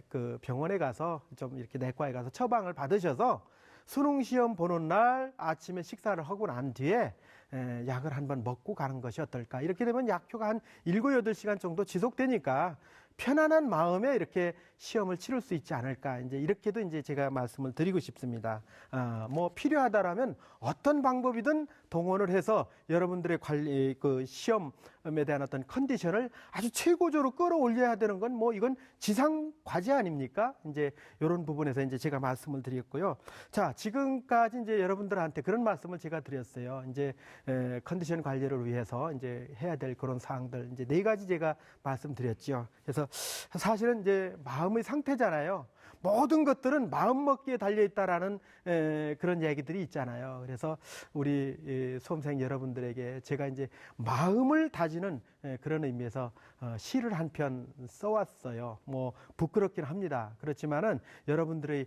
그 병원에 가서 좀 이렇게 내과에 가서 처방을 받으셔서 수능 시험 보는 날 아침에 식사를 하고 난 뒤에 약을 한번 먹고 가는 것이 어떨까. 이렇게 되면 약효가 한 7, 8시간 정도 지속되니까 편안한 마음에 이렇게 시험을 치를 수 있지 않을까. 이제 이렇게도 이제 제가 말씀을 드리고 싶습니다. 뭐 필요하다라면 어떤 방법이든 동원을 해서 여러분들의 관리, 그 시험에 대한 어떤 컨디션을 아주 최고조로 끌어올려야 되는 건 뭐 이건 지상 과제 아닙니까? 이제 이런 부분에서 이제 제가 말씀을 드렸고요. 자, 지금까지 이제 여러분들한테 그런 말씀을 제가 드렸어요. 이제 컨디션 관리를 위해서 이제 해야 될 그런 사항들 이제 4가지 제가 말씀드렸죠. 그래서 사실은 이제 마음의 상태잖아요. 모든 것들은 마음 먹기에 달려 있다라는 그런 얘기들이 있잖아요. 그래서 우리 수험생 여러분들에게 제가 이제 마음을 다지는 그런 의미에서 시를 한 편 써왔어요. 뭐 부끄럽긴 합니다. 그렇지만은 여러분들의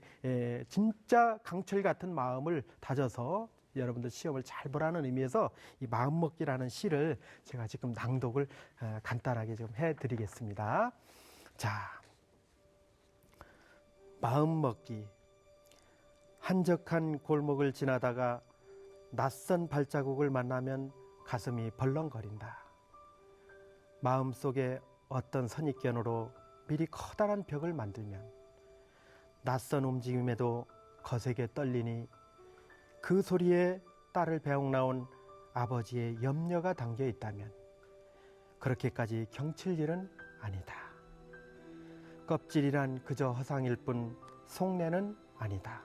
진짜 강철 같은 마음을 다져서 여러분들 시험을 잘 보라는 의미에서 이 마음먹기라는 시를 제가 지금 낭독을 간단하게 좀 해드리겠습니다. 자, 마음먹기. 한적한 골목을 지나다가 낯선 발자국을 만나면 가슴이 벌렁거린다. 마음속에 어떤 선입견으로 미리 커다란 벽을 만들면 낯선 움직임에도 거세게 떨리니 그 소리에 딸을 배웅나온 아버지의 염려가 담겨 있다면 그렇게까지 경칠 일은 아니다. 껍질이란 그저 허상일 뿐 속내는 아니다.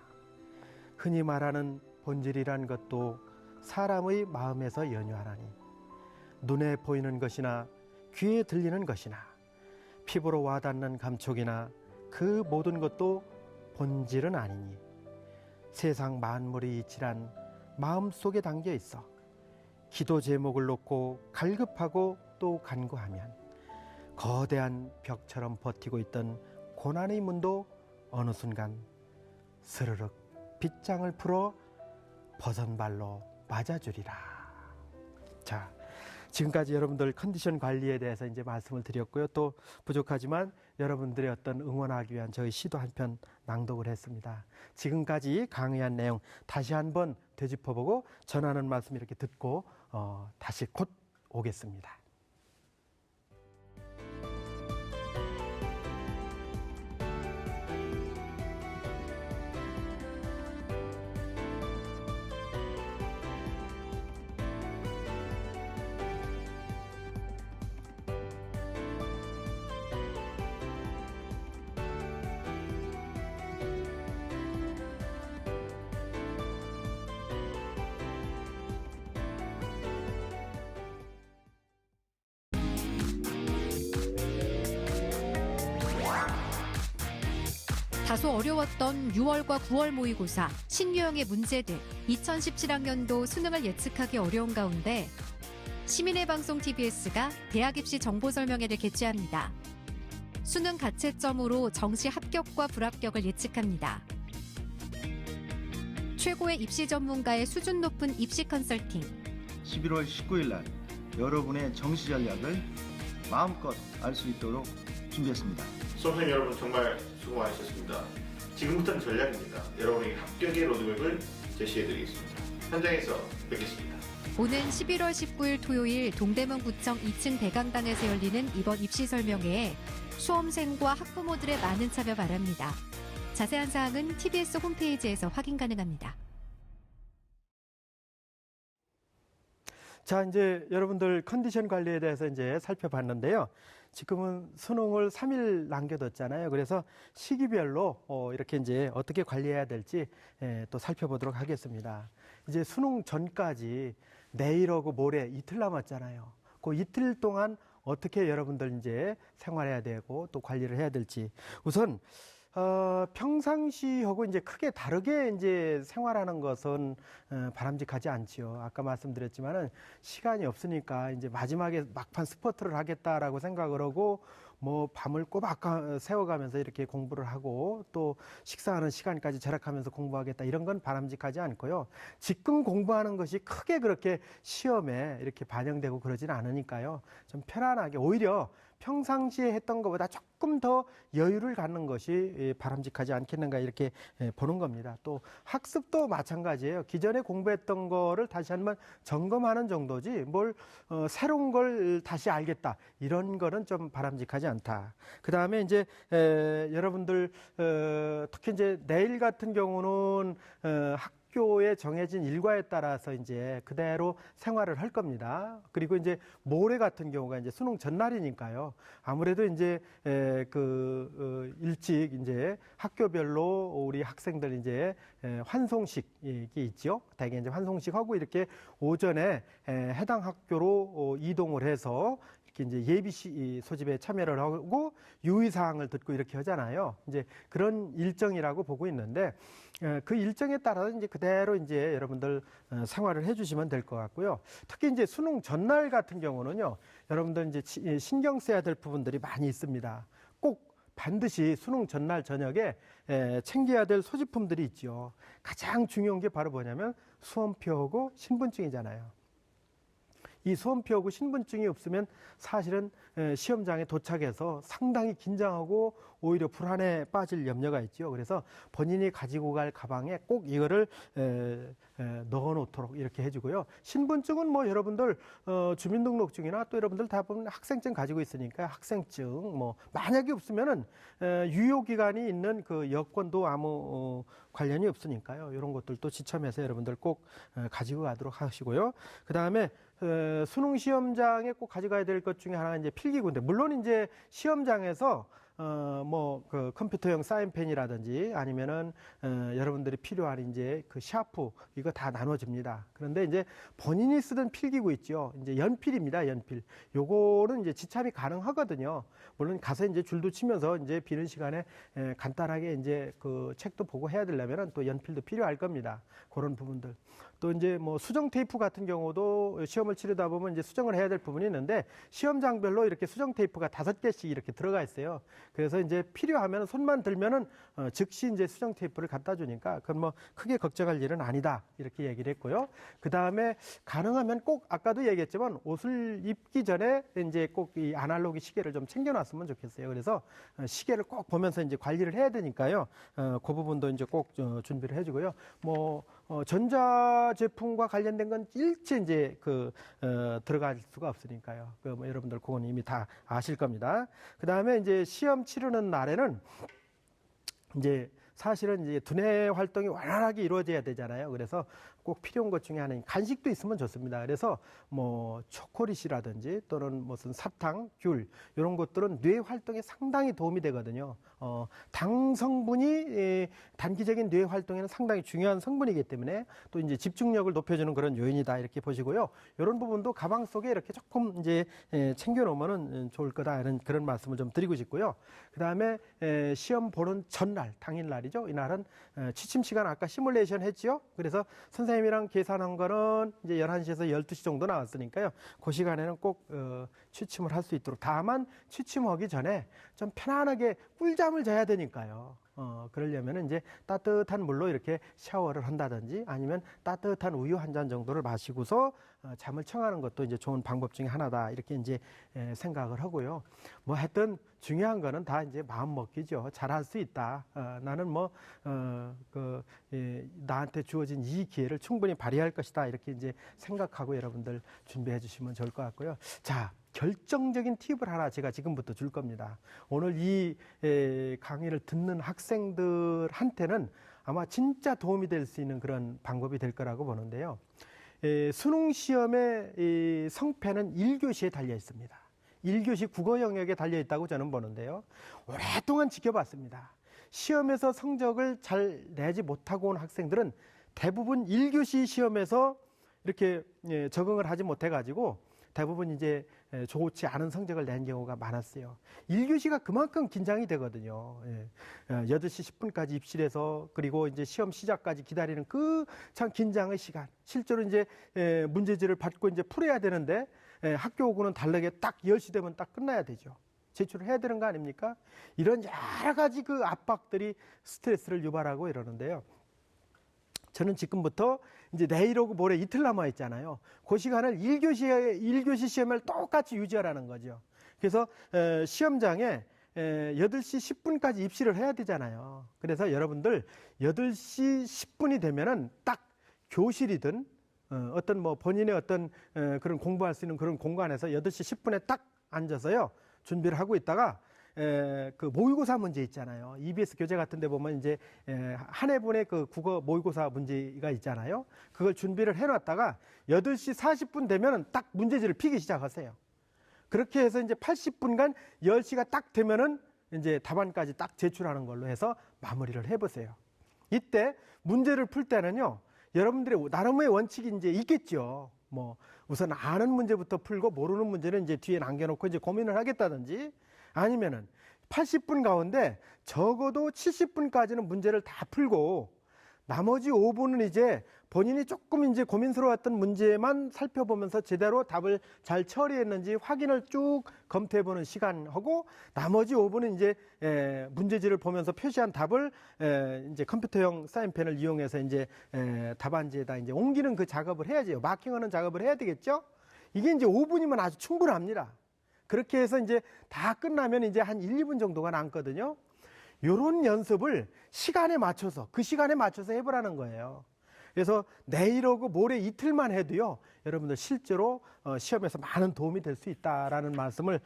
흔히 말하는 본질이란 것도 사람의 마음에서 연유하나니 눈에 보이는 것이나 귀에 들리는 것이나 피부로 와닿는 감촉이나 그 모든 것도 본질은 아니니 세상 만물이 이치란 마음속에 담겨 있어 기도 제목을 놓고 갈급하고 또 간구하면 거대한 벽처럼 버티고 있던 고난의 문도 어느 순간 스르륵 빗장을 풀어 버선발로 맞아주리라. 자, 지금까지 여러분들 컨디션 관리에 대해서 이제 말씀을 드렸고요. 또 부족하지만 여러분들의 어떤 응원하기 위한 저희 시도 한 편 낭독을 했습니다. 지금까지 강의한 내용 다시 한번 되짚어보고 전하는 말씀 이렇게 듣고 다시 곧 오겠습니다. 다소 어려웠던 6월과 9월 모의고사, 신유형의 문제들, 2017학년도 수능을 예측하기 어려운 가운데 시민의 방송 TBS가 대학 입시 정보 설명회를 개최합니다. 수능 가채점으로 정시 합격과 불합격을 예측합니다. 최고의 입시 전문가의 수준 높은 입시 컨설팅. 11월 19일 날 여러분의 정시 전략을 마음껏 알 수 있도록 준비했습니다. 수험생 여러분 정말 수고 많으셨습니다. 지금부터는 전략입니다. 여러분에게 합격의 로드맵을 제시해드리겠습니다. 현장에서 뵙겠습니다. 오는 11월 19일 토요일 동대문구청 2층 대강당에서 열리는 이번 입시 설명회에 수험생과 학부모들의 많은 참여 바랍니다. 자세한 사항은 TBS 홈페이지에서 확인 가능합니다. 자, 이제 여러분들 컨디션 관리에 대해서 이제 살펴봤는데요. 지금은 수능을 3일 남겨뒀잖아요. 그래서 시기별로 이렇게 이제 어떻게 관리해야 될지 또 살펴보도록 하겠습니다. 이제 수능 전까지 내일하고 모레 이틀 남았잖아요. 그 이틀 동안 어떻게 여러분들 이제 생활해야 되고 또 관리를 해야 될지. 우선 평상시하고 이제 크게 다르게 이제 생활하는 것은 바람직하지 않지요. 아까 말씀드렸지만은 시간이 없으니까 이제 마지막에 막판 스퍼트를 하겠다라고 생각을 하고 뭐 밤을 꼬박 세워가면서 이렇게 공부를 하고 또 식사하는 시간까지 절약하면서 공부하겠다 이런 건 바람직하지 않고요. 지금 공부하는 것이 크게 그렇게 시험에 이렇게 반영되고 그러지는 않으니까요. 좀 편안하게 오히려 평상시에 했던 것보다 조금 더 여유를 갖는 것이 바람직하지 않겠는가 이렇게 보는 겁니다. 또 학습도 마찬가지예요. 기존에 공부했던 거를 다시 한번 점검하는 정도지 뭘 새로운 걸 다시 알겠다 이런 거는 좀 바람직하지 않다. 그 다음에 이제 여러분들 특히 이제 내일 같은 경우는 학교에 정해진 일과에 따라서 이제 그대로 생활을 할 겁니다. 그리고 이제 모레 같은 경우가 이제 수능 전날이니까요. 아무래도 이제 일찍 이제 학교별로 우리 학생들 이제 환송식이 있죠. 대개 이제 환송식 하고 이렇게 오전에 해당 학교로 이동을 해서 이제 예비 소집에 참여를 하고 유의사항을 듣고 이렇게 하잖아요. 이제 그런 일정이라고 보고 있는데 그 일정에 따라서 이제 그대로 이제 여러분들 생활을 해주시면 될 것 같고요. 특히 이제 수능 전날 같은 경우는요, 여러분들 이제 신경 써야 될 부분들이 많이 있습니다. 꼭 반드시 수능 전날 저녁에 챙겨야 될 소지품들이 있죠. 가장 중요한 게 바로 뭐냐면 수험표하고 신분증이잖아요. 이 수험표하고 신분증이 없으면 사실은 시험장에 도착해서 상당히 긴장하고 오히려 불안에 빠질 염려가 있죠. 그래서 본인이 가지고 갈 가방에 꼭 이거를 넣어 놓도록 이렇게 해주고요. 신분증은 뭐 여러분들 주민등록증이나 또 여러분들 다 보면 학생증 가지고 있으니까 학생증 뭐 만약에 없으면은 유효기간이 있는 그 여권도 아무 관련이 없으니까요. 이런 것들도 지참해서 여러분들 꼭 가지고 가도록 하시고요. 그 다음에 수능 시험장에 꼭 가져가야 될 것 중에 하나가 이제 필기구인데, 물론 이제 시험장에서 그 컴퓨터용 사인펜이라든지 아니면은 여러분들이 필요한 이제 그 샤프 이거 다 나눠집니다. 그런데 이제 본인이 쓰던 필기구 있죠. 이제 연필입니다. 연필. 요거는 이제 지참이 가능하거든요. 물론 가서 이제 줄도 치면서 이제 비는 시간에 간단하게 이제 그 책도 보고 해야 되려면은 또 연필도 필요할 겁니다. 그런 부분들. 또 이제 뭐 수정 테이프 같은 경우도 시험을 치르다 보면 이제 수정을 해야 될 부분이 있는데 시험장별로 이렇게 수정 테이프가 5개씩 이렇게 들어가 있어요. 그래서 이제 필요하면 손만 들면은 즉시 이제 수정 테이프를 갖다 주니까 그건 뭐 크게 걱정할 일은 아니다 이렇게 얘기를 했고요. 그 다음에 가능하면 꼭 아까도 얘기했지만 옷을 입기 전에 이제 꼭 이 아날로그 시계를 좀 챙겨놨으면 좋겠어요. 그래서 시계를 꼭 보면서 이제 관리를 해야 되니까요. 그 부분도 이제 꼭 준비를 해주고요. 뭐 전자 제품과 관련된 건 일체 이제 들어갈 수가 없으니까요. 뭐 여러분들 그건 이미 다 아실 겁니다. 그 다음에 이제 시험 치르는 날에는 이제 사실은 이제 두뇌 활동이 원활하게 이루어져야 되잖아요. 그래서 꼭 필요한 것 중에 하나인 간식도 있으면 좋습니다. 그래서 뭐 초콜릿이라든지 또는 무슨 사탕, 귤 이런 것들은 뇌 활동에 상당히 도움이 되거든요. 당 성분이 단기적인 뇌 활동에는 상당히 중요한 성분이기 때문에 또 이제 집중력을 높여주는 그런 요인이다 이렇게 보시고요. 이런 부분도 가방 속에 이렇게 조금 이제 챙겨 놓으면은 좋을 거다 이런 그런 말씀을 좀 드리고 싶고요. 그 다음에 시험 보는 전날, 당일날이죠. 이날은 취침 시간 아까 시뮬레이션 했지요. 그래서 선생님이랑 계산한 거는 이제 11시에서 12시 정도 나왔으니까요. 그 시간에는 꼭 취침을 할 수 있도록. 다만 취침하기 전에 좀 편안하게 꿀잠을 자야 되니까요. 그러려면 이제 따뜻한 물로 이렇게 샤워를 한다든지 아니면 따뜻한 우유 한 잔 정도를 마시고서 잠을 청하는 것도 이제 좋은 방법 중에 하나다 이렇게 이제 생각을 하고요. 뭐 하여튼 중요한 거는 다 이제 마음 먹기죠. 잘할 수 있다. 나는 뭐 나한테 주어진 이 기회를 충분히 발휘할 것이다 이렇게 이제 생각하고 여러분들 준비해 주시면 좋을 것 같고요. 자. 결정적인 팁을 하나 제가 지금부터 줄 겁니다. 오늘 이 강의를 듣는 학생들한테는 아마 진짜 도움이 될 수 있는 그런 방법이 될 거라고 보는데요. 수능 시험의 성패는 1교시에 달려 있습니다. 1교시 국어 영역에 달려 있다고 저는 보는데요. 오랫동안 지켜봤습니다. 시험에서 성적을 잘 내지 못하고 온 학생들은 대부분 1교시 시험에서 이렇게 적응을 하지 못해가지고 대부분 이제 좋지 않은 성적을 낸 경우가 많았어요. 1교시가 그만큼 긴장이 되거든요. 8시 10분까지 입실해서 그리고 이제 시험 시작까지 기다리는 그 참 긴장의 시간. 실제로 이제 문제지를 받고 이제 풀어야 되는데 학교 오고는 다르게 딱 10시 되면 딱 끝나야 되죠. 제출을 해야 되는 거 아닙니까? 이런 여러 가지 그 압박들이 스트레스를 유발하고 이러는데요. 저는 지금부터 이제 내일 오고 모레 이틀 남아 있잖아요. 그 시간을 1교시 시험을 똑같이 유지하라는 거죠. 그래서 시험장에 8시 10분까지 입시를 해야 되잖아요. 그래서 여러분들 8시 10분이 되면은 딱 교실이든 어떤 뭐 본인의 어떤 그런 공부할 수 있는 그런 공간에서 8시 10분에 딱 앉아서요. 준비를 하고 있다가 그 모의고사 문제 있잖아요. EBS 교재 같은 데 보면 이제 한 해분의 그 국어 모의고사 문제가 있잖아요. 그걸 준비를 해놨다가 8시 40분 되면 딱 문제지를 피기 시작하세요. 그렇게 해서 이제 80분간 10시가 딱 되면은 이제 답안까지 딱 제출하는 걸로 해서 마무리를 해보세요. 이때 문제를 풀 때는요, 여러분들의 나름의 원칙이 이제 있겠죠. 뭐 우선 아는 문제부터 풀고 모르는 문제는 이제 뒤에 남겨놓고 이제 고민을 하겠다든지 아니면은 80분 가운데 적어도 70분까지는 문제를 다 풀고 나머지 5분은 이제 본인이 조금 이제 고민스러웠던 문제만 살펴보면서 제대로 답을 잘 처리했는지 확인을 쭉 검토해보는 시간하고 나머지 5분은 이제 문제지를 보면서 표시한 답을 이제 컴퓨터형 사인펜을 이용해서 이제 답안지에다 이제 옮기는 그 작업을 해야지 마킹하는 작업을 해야 되겠죠. 이게 이제 5분이면 아주 충분합니다. 그렇게 해서 이제 다 끝나면 이제 한 1, 2분 정도가 남거든요. 요런 연습을 시간에 맞춰서 그 시간에 맞춰서 해보라는 거예요. 그래서 내일 오고 모레 이틀만 해도요, 여러분들 실제로 시험에서 많은 도움이 될 수 있다라는 말씀을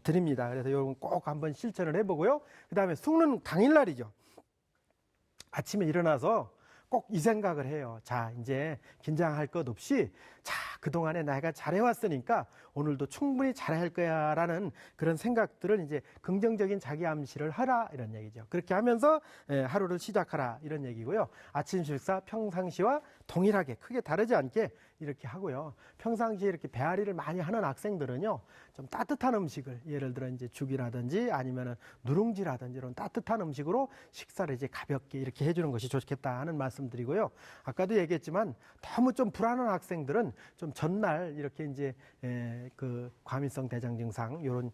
드립니다. 그래서 이건 꼭 한번 실천을 해보고요. 그 다음에 수능 당일날이죠. 아침에 일어나서 꼭 이 생각을 해요. 자, 이제 긴장할 것 없이 자, 그동안에 내가 잘해왔으니까 오늘도 충분히 잘할 거야라는 그런 생각들을 이제 긍정적인 자기 암시를 하라 이런 얘기죠. 그렇게 하면서 하루를 시작하라 이런 얘기고요. 아침 식사 평상시와 동일하게 크게 다르지 않게 이렇게 하고요. 평상시에 이렇게 배앓이를 많이 하는 학생들은요, 좀 따뜻한 음식을, 예를 들어 이제 죽이라든지 아니면은 누룽지라든지 이런 따뜻한 음식으로 식사를 이제 가볍게 이렇게 해주는 것이 좋겠다 하는 말씀드리고요. 아까도 얘기했지만 너무 좀 불안한 학생들은 좀 전날 이렇게 이제 그 과민성 대장 증상 이런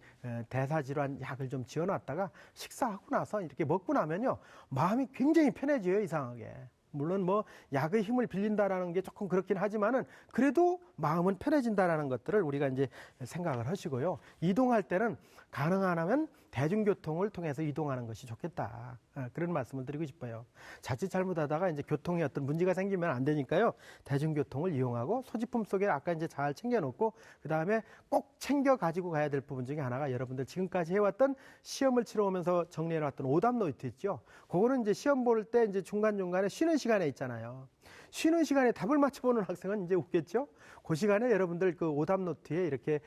대사질환 약을 좀 지어놨다가 식사하고 나서 이렇게 먹고 나면요, 마음이 굉장히 편해져요, 이상하게. 물론 뭐 약의 힘을 빌린다라는 게 조금 그렇긴 하지만은 그래도 마음은 편해진다라는 것들을 우리가 이제 생각을 하시고요. 이동할 때는 가능하면 대중교통을 통해서 이동하는 것이 좋겠다. 그런 말씀을 드리고 싶어요. 자칫 잘못하다가 이제 교통에 어떤 문제가 생기면 안 되니까요. 대중교통을 이용하고 소지품 속에 아까 이제 잘 챙겨놓고 그 다음에 꼭 챙겨 가지고 가야 될 부분 중에 하나가 여러분들 지금까지 해왔던 시험을 치러 오면서 정리해놨던 오답 노트 있죠. 그거는 이제 시험 볼 때 이제 중간중간에 쉬는 시간에 있잖아요. 쉬는 시간에 답을 맞춰보는 학생은 이제 웃겠죠. 그 시간에 여러분들 그 오답 노트에 이렇게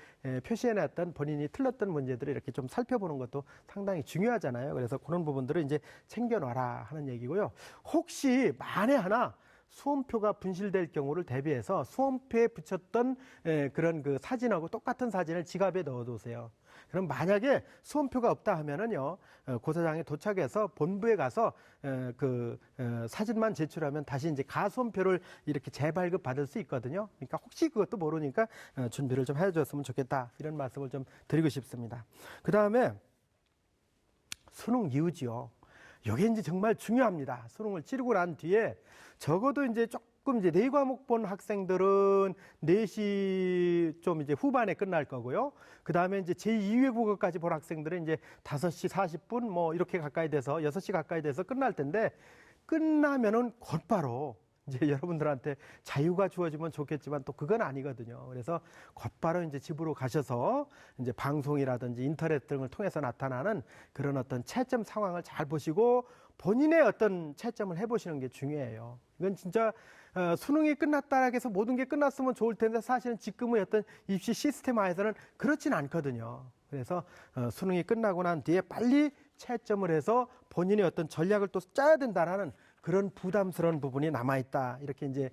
표시해놨던 본인이 틀렸던 문제들을 이렇게 좀 살펴보는 것도 상당히 중요하잖아요. 그래서 그런 부분들을 이제 챙겨놔라 하는 얘기고요. 혹시 만에 하나 수험표가 분실될 경우를 대비해서 수험표에 붙였던 그런 그 사진하고 똑같은 사진을 지갑에 넣어두세요. 그럼 만약에 수험표가 없다 하면은요, 고사장에 도착해서 본부에 가서 사진만 제출하면 다시 이제 가수험표를 이렇게 재발급 받을 수 있거든요. 그러니까 혹시 그것도 모르니까 준비를 좀 해줬으면 좋겠다 이런 말씀을 좀 드리고 싶습니다. 그 다음에 수능 이후지요. 이게 이제 정말 중요합니다. 수능을 치르고 난 뒤에 적어도 이제 조금 이제 4과목 본 학생들은 4시 좀 이제 후반에 끝날 거고요. 그 다음에 이제 제2외국어까지 본 학생들은 이제 5시 40분 뭐 이렇게 가까이 돼서 6시 가까이 돼서 끝날 텐데, 끝나면은 곧바로 이제 여러분들한테 자유가 주어지면 좋겠지만 또 그건 아니거든요. 그래서 곧바로 이제 집으로 가셔서 이제 방송이라든지 인터넷 등을 통해서 나타나는 그런 어떤 채점 상황을 잘 보시고 본인의 어떤 채점을 해보시는 게 중요해요. 이건 진짜 수능이 끝났다라 해서 모든 게 끝났으면 좋을 텐데 사실은 지금의 어떤 입시 시스템화에서는 그렇진 않거든요. 그래서 수능이 끝나고 난 뒤에 빨리 채점을 해서 본인의 어떤 전략을 또 짜야 된다라는 그런 부담스러운 부분이 남아있다. 이렇게 이제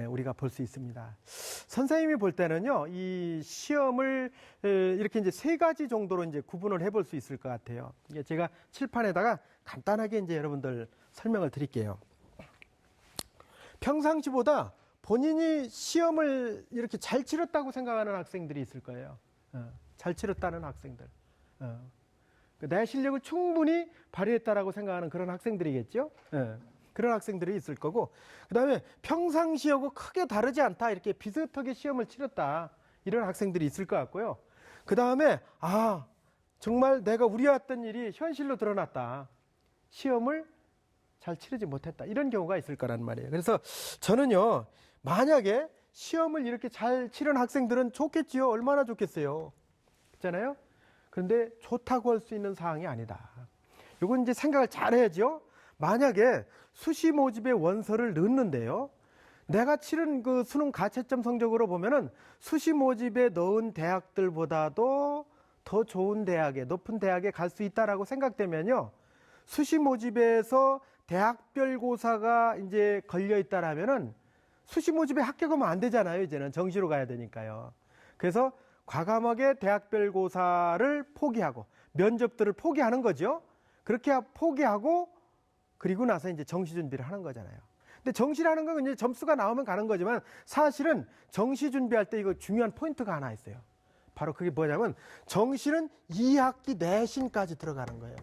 우리가 볼 수 있습니다. 선생님이 볼 때는요, 이 시험을 이렇게 이제 3가지 정도로 이제 구분을 해볼 수 있을 것 같아요. 이게 제가 칠판에다가 간단하게 이제 여러분들 설명을 드릴게요. 평상시보다 본인이 시험을 이렇게 잘 치렀다고 생각하는 학생들이 있을 거예요. 잘 치렀다는 학생들. 내 실력을 충분히 발휘했다라고 생각하는 그런 학생들이겠죠. 그런 학생들이 있을 거고, 그 다음에 평상시하고 크게 다르지 않다, 이렇게 비슷하게 시험을 치렀다, 이런 학생들이 있을 것 같고요. 그 다음에 정말 내가 우려했던 일이 현실로 드러났다, 시험을 잘 치르지 못했다, 이런 경우가 있을 거란 말이에요. 그래서 저는요, 만약에 시험을 이렇게 잘 치른 학생들은 좋겠지요. 얼마나 좋겠어요. 그렇잖아요. 그런데 좋다고 할 수 있는 사항이 아니다. 이건 이제 생각을 잘 해야죠. 만약에 수시 모집의 원서를 넣는데요, 내가 치른 그 수능 가채점 성적으로 보면은 수시 모집에 넣은 대학들보다도 더 좋은 대학에, 높은 대학에 갈 수 있다라고 생각되면요, 수시 모집에서 대학별 고사가 이제 걸려 있다라면은 수시 모집에 합격하면 안 되잖아요. 이제는 정시로 가야 되니까요. 그래서 과감하게 대학별 고사를 포기하고 면접들을 포기하는 거죠. 그렇게 포기하고 그리고 나서 이제 정시 준비를 하는 거잖아요. 근데 정시라는 건 이제 점수가 나오면 가는 거지만 사실은 정시 준비할 때 이거 중요한 포인트가 하나 있어요. 바로 그게 뭐냐면 정시는 2학기 내신까지 들어가는 거예요.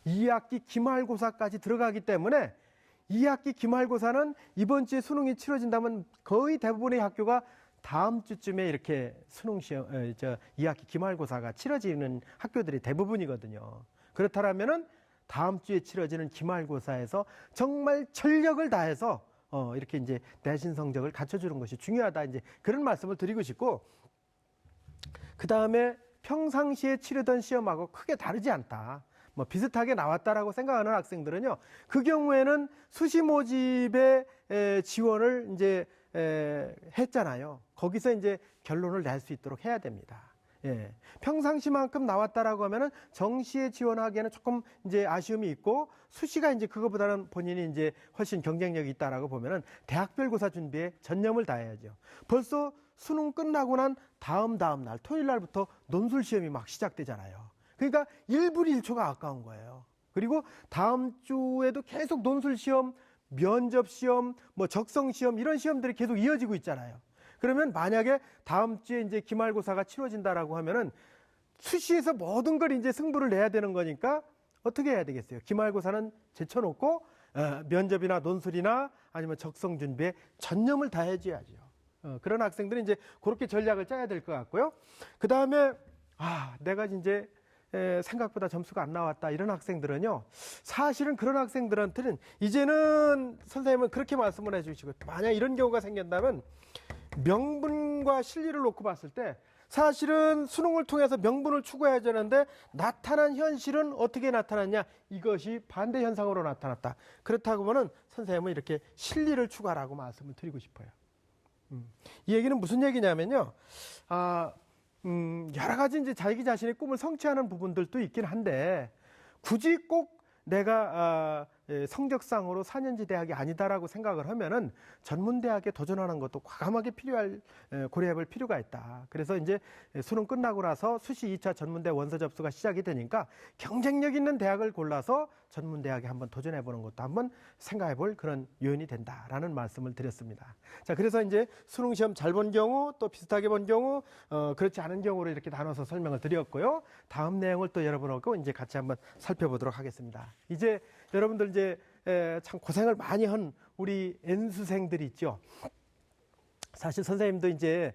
2학기 기말고사까지 들어가기 때문에 2학기 기말고사는 이번 주에 수능이 치러진다면 거의 대부분의 학교가 다음 주쯤에 이렇게 수능 시험, 2학기 기말고사가 치러지는 학교들이 대부분이거든요. 그렇다면은 다음 주에 치러지는 기말고사에서 정말 전력을 다해서 이렇게 이제 내신 성적을 갖춰주는 것이 중요하다, 이제 그런 말씀을 드리고 싶고, 그 다음에 평상시에 치르던 시험하고 크게 다르지 않다, 뭐 비슷하게 나왔다라고 생각하는 학생들은요, 그 경우에는 수시 모집의 지원을 이제 했잖아요. 거기서 이제 결론을 낼 수 있도록 해야 됩니다. 예. 평상시만큼 나왔다라고 하면은 정시에 지원하기에는 조금 이제 아쉬움이 있고 수시가 이제 그거보다는 본인이 이제 훨씬 경쟁력이 있다라고 보면은 대학별 고사 준비에 전념을 다해야죠. 벌써 수능 끝나고 난 다음 날 토요일 날부터 논술 시험이 막 시작되잖아요. 그러니까 1분 1초가 아까운 거예요. 그리고 다음 주에도 계속 논술 시험, 면접 시험, 뭐 적성 시험 이런 시험들이 계속 이어지고 있잖아요. 그러면 만약에 다음 주에 이제 기말고사가 치러진다라고 하면은 수시에서 모든 걸 이제 승부를 내야 되는 거니까 어떻게 해야 되겠어요? 기말고사는 제쳐놓고 면접이나 논술이나 아니면 적성 준비에 전념을 다해줘야죠. 그런 학생들은 이제 그렇게 전략을 짜야 될 것 같고요. 그 다음에 내가 이제 생각보다 점수가 안 나왔다 이런 학생들은요, 사실은 그런 학생들한테는 이제는 선생님은 그렇게 말씀을 해주시고, 만약 이런 경우가 생긴다면 명분과 실리를 놓고 봤을 때 사실은 수능을 통해서 명분을 추구해야 되는데 나타난 현실은 어떻게 나타났냐, 이것이 반대 현상으로 나타났다. 그렇다고 하면 선생님은 이렇게 실리를 추구하라고 말씀을 드리고 싶어요. 이 얘기는 무슨 얘기냐면요, 여러 가지 이제 자기 자신의 꿈을 성취하는 부분들도 있긴 한데 굳이 꼭 내가 성적상으로 4년제 대학이 아니다라고 생각을 하면은 전문대학에 도전하는 것도 과감하게 고려해볼 필요가 있다. 그래서 이제 수능 끝나고 나서 수시 2차 전문대 원서 접수가 시작이 되니까 경쟁력 있는 대학을 골라서 전문대학에 한번 도전해보는 것도 한번 생각해볼 그런 요인이 된다라는 말씀을 드렸습니다. 자, 그래서 이제 수능 시험 잘 본 경우, 또 비슷하게 본 경우, 그렇지 않은 경우로 이렇게 나눠서 설명을 드렸고요. 다음 내용을 또 여러분하고 이제 같이 한번 살펴보도록 하겠습니다. 이제 여러분들 이제 참 고생을 많이 한 우리 N수생들이 있죠. 사실 선생님도 이제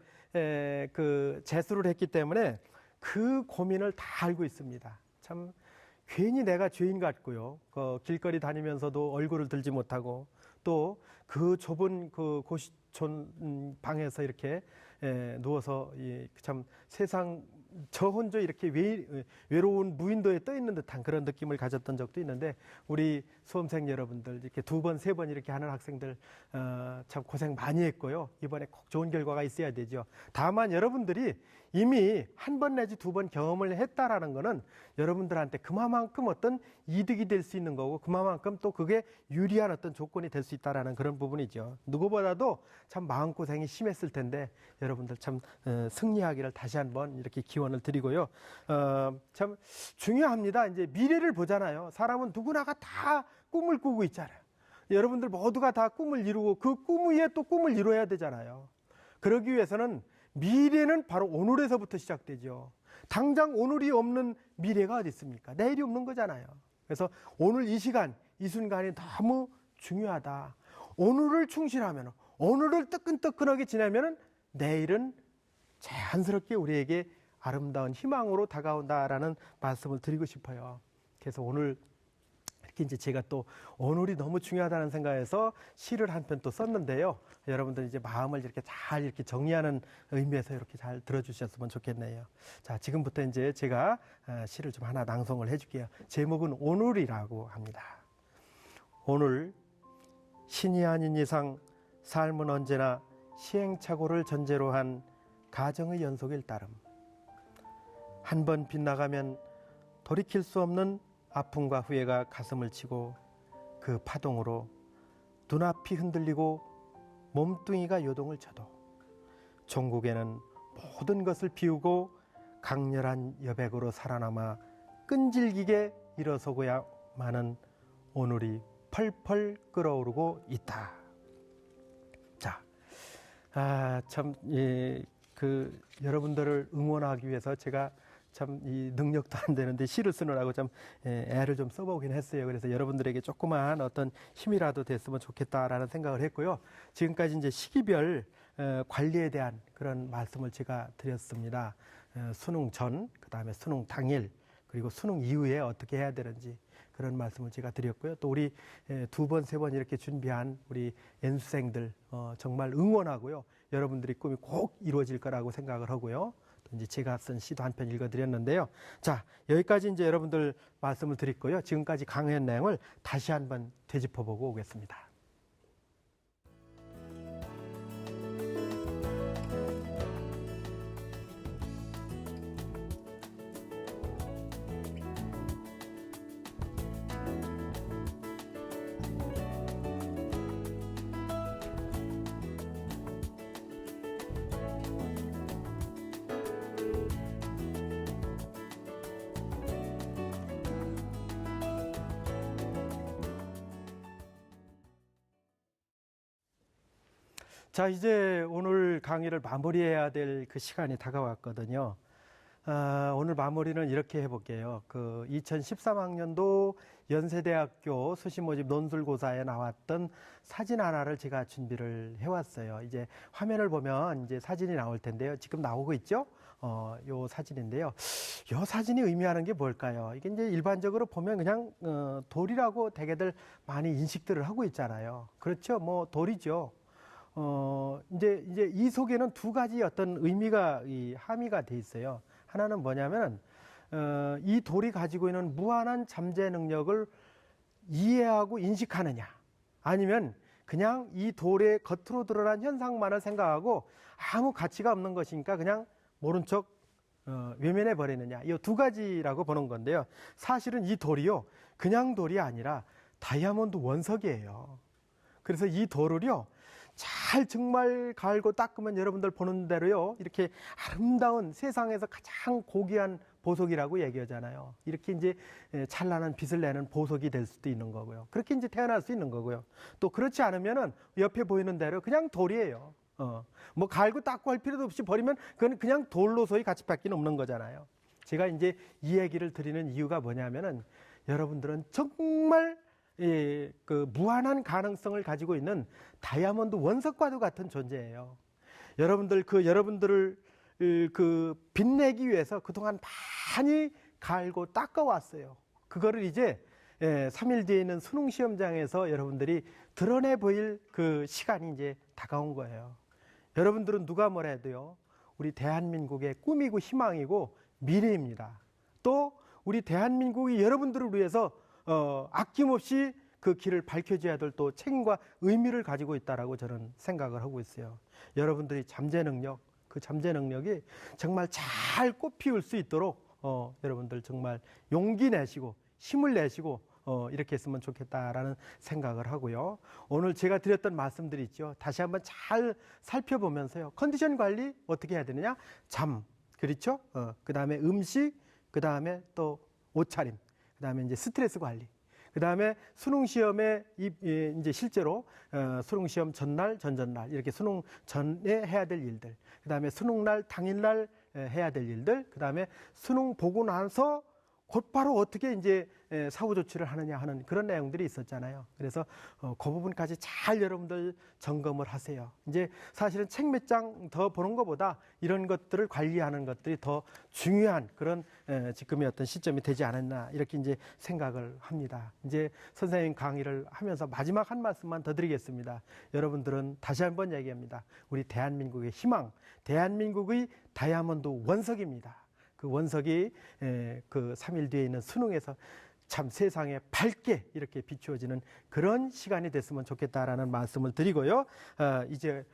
그 재수를 했기 때문에 그 고민을 다 알고 있습니다. 참 괜히 내가 죄인 같고요. 길거리 다니면서도 얼굴을 들지 못하고 또 그 좁은 그 고시촌 방에서 이렇게 누워서 참 세상 저 혼자 이렇게 외로운 무인도에 떠 있는 듯한 그런 느낌을 가졌던 적도 있는데, 우리 수험생 여러분들 이렇게 2번, 3번 이렇게 하는 학생들 참 고생 많이 했고요. 이번에 꼭 좋은 결과가 있어야 되죠. 다만 여러분들이 이미 1번 내지 2번 경험을 했다라는 거는 여러분들한테 그만큼 어떤 이득이 될 수 있는 거고, 그만큼 또 그게 유리한 어떤 조건이 될 수 있다라는 그런 부분이죠. 누구보다도 참 마음고생이 심했을 텐데 여러분들 참 승리하기를 다시 한번 이렇게 기원을 드리고요. 참 중요합니다. 이제 미래를 보잖아요. 사람은 누구나가 다 꿈을 꾸고 있잖아요. 여러분들 모두가 다 꿈을 이루고 그 꿈 위에 또 꿈을 이루어야 되잖아요. 그러기 위해서는 미래는 바로 오늘에서부터 시작되죠. 당장 오늘이 없는 미래가 어디 있습니까? 내일이 없는 거잖아요. 그래서 오늘 이 시간, 이 순간이 너무 중요하다. 오늘을 충실하면, 오늘을 뜨끈뜨끈하게 지내면 내일은 자연스럽게 우리에게 아름다운 희망으로 다가온다라는 말씀을 드리고 싶어요. 그래서 오늘 이렇게 이제 제가 또 오늘이 너무 중요하다는 생각에서 시를 한 편 또 썼는데요. 여러분들 이제 마음을 이렇게 잘 이렇게 정리하는 의미에서 이렇게 잘 들어주셨으면 좋겠네요. 자, 지금부터 이제 제가 시를 좀 하나 낭송을 해줄게요. 제목은 오늘이라고 합니다. 오늘 신이 아닌 이상 삶은 언제나 시행착오를 전제로 한 가정의 연속일 따름. 한 번 빗나가면 돌이킬 수 없는 아픔과 후회가 가슴을 치고 그 파동으로 눈앞이 흔들리고 몸뚱이가 요동을 쳐도 종국에는 모든 것을 비우고 강렬한 여백으로 살아남아 끈질기게 일어서고야만은 오늘이 펄펄 끓어오르고 있다. 자, 참, 여러분들을 응원하기 위해서 제가 참 이 능력도 안 되는데 시를 쓰느라고 좀 애를 좀 써보긴 했어요. 그래서 여러분들에게 조그마한 어떤 힘이라도 됐으면 좋겠다라는 생각을 했고요. 지금까지 이제 시기별 관리에 대한 그런 말씀을 제가 드렸습니다. 수능 전, 그 다음에 수능 당일, 그리고 수능 이후에 어떻게 해야 되는지 그런 말씀을 제가 드렸고요. 또 우리 2번, 3번 이렇게 준비한 우리 N수생들 정말 응원하고요. 여러분들의 꿈이 꼭 이루어질 거라고 생각을 하고요. 또 이제 제가 쓴 시도 한 편 읽어드렸는데요. 자, 여기까지 이제 여러분들 말씀을 드렸고요. 지금까지 강의한 내용을 다시 한번 되짚어보고 오겠습니다. 자, 이제 오늘 강의를 마무리해야 될 그 시간이 다가왔거든요. 오늘 마무리는 이렇게 해볼게요. 그 2013학년도 연세대학교 수시모집 논술고사에 나왔던 사진 하나를 제가 준비를 해왔어요. 이제 화면을 보면 이제 사진이 나올 텐데요. 지금 나오고 있죠? 요 사진인데요. 요 사진이 의미하는 게 뭘까요? 이게 이제 일반적으로 보면 그냥 돌이라고 대개들 많이 인식들을 하고 있잖아요. 그렇죠? 뭐 돌이죠. 이제 이 속에는 두 가지 어떤 의미가 함의가 돼 있어요. 하나는 뭐냐면 이 돌이 가지고 있는 무한한 잠재 능력을 이해하고 인식하느냐, 아니면 그냥 이 돌의 겉으로 드러난 현상만을 생각하고 아무 가치가 없는 것이니까 그냥 모른 척 외면해 버리느냐, 이 두 가지라고 보는 건데요. 사실은 이 돌이요, 그냥 돌이 아니라 다이아몬드 원석이에요. 그래서 이 돌을요, 잘 정말 갈고 닦으면 여러분들 보는 대로요, 이렇게 아름다운 세상에서 가장 고귀한 보석이라고 얘기하잖아요. 이렇게 이제 찬란한 빛을 내는 보석이 될 수도 있는 거고요. 그렇게 이제 태어날 수 있는 거고요. 또 그렇지 않으면은 옆에 보이는 대로 그냥 돌이에요. 뭐 갈고 닦고 할 필요도 없이 버리면 그건 그냥 돌로서의 가치밖에 없는 거잖아요. 제가 이제 이 얘기를 드리는 이유가 뭐냐면은 여러분들은 정말 그 무한한 가능성을 가지고 있는 다이아몬드 원석과도 같은 존재예요. 여러분들을 그 빛내기 위해서 그동안 많이 갈고 닦아왔어요. 그거를 이제 3일 뒤에 있는 수능 시험장에서 여러분들이 드러내 보일 그 시간이 이제 다가온 거예요. 여러분들은 누가 뭐라 해도요, 우리 대한민국의 꿈이고 희망이고 미래입니다. 또 우리 대한민국이 여러분들을 위해서 아낌없이 그 길을 밝혀줘야 될 또 책임과 의미를 가지고 있다라고 저는 생각을 하고 있어요. 여러분들이 잠재 능력, 그 잠재 능력이 정말 잘 꽃피울 수 있도록 여러분들 정말 용기 내시고 힘을 내시고 이렇게 했으면 좋겠다라는 생각을 하고요. 오늘 제가 드렸던 말씀들이 있죠. 다시 한번 잘 살펴보면서요, 컨디션 관리 어떻게 해야 되느냐? 잠, 그렇죠? 그 다음에 음식, 그 다음에 또 옷차림, 그 다음에 이제 스트레스 관리, 그 다음에 수능 시험에 이제 실제로 수능 시험 전날, 전전날 이렇게 수능 전에 해야 될 일들, 그 다음에 수능 날 당일날 해야 될 일들, 그 다음에 수능 보고 나서 곧바로 어떻게 이제 사후 조치를 하느냐 하는 그런 내용들이 있었잖아요. 그래서 그 부분까지 잘 여러분들 점검을 하세요. 이제 사실은 책 몇 장 더 보는 것보다 이런 것들을 관리하는 것들이 더 중요한 그런 지금의 어떤 시점이 되지 않았나, 이렇게 이제 생각을 합니다. 이제 선생님 강의를 하면서 마지막 한 말씀만 더 드리겠습니다. 여러분들은 다시 한번 얘기합니다. 우리 대한민국의 희망, 대한민국의 다이아몬드 원석입니다. 그 원석이 그 3일 뒤에 있는 수능에서 참 세상에 밝게 이렇게 비추어지는 그런 시간이 됐으면 좋겠다라는 말씀을 드리고요. 이제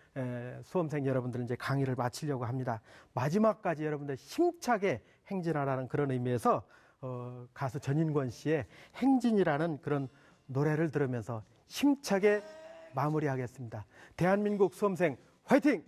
수험생 여러분들은 이제 강의를 마치려고 합니다. 마지막까지 여러분들 힘차게 행진하라는 그런 의미에서 가수 전인권 씨의 행진이라는 그런 노래를 들으면서 힘차게 마무리하겠습니다. 대한민국 수험생 화이팅!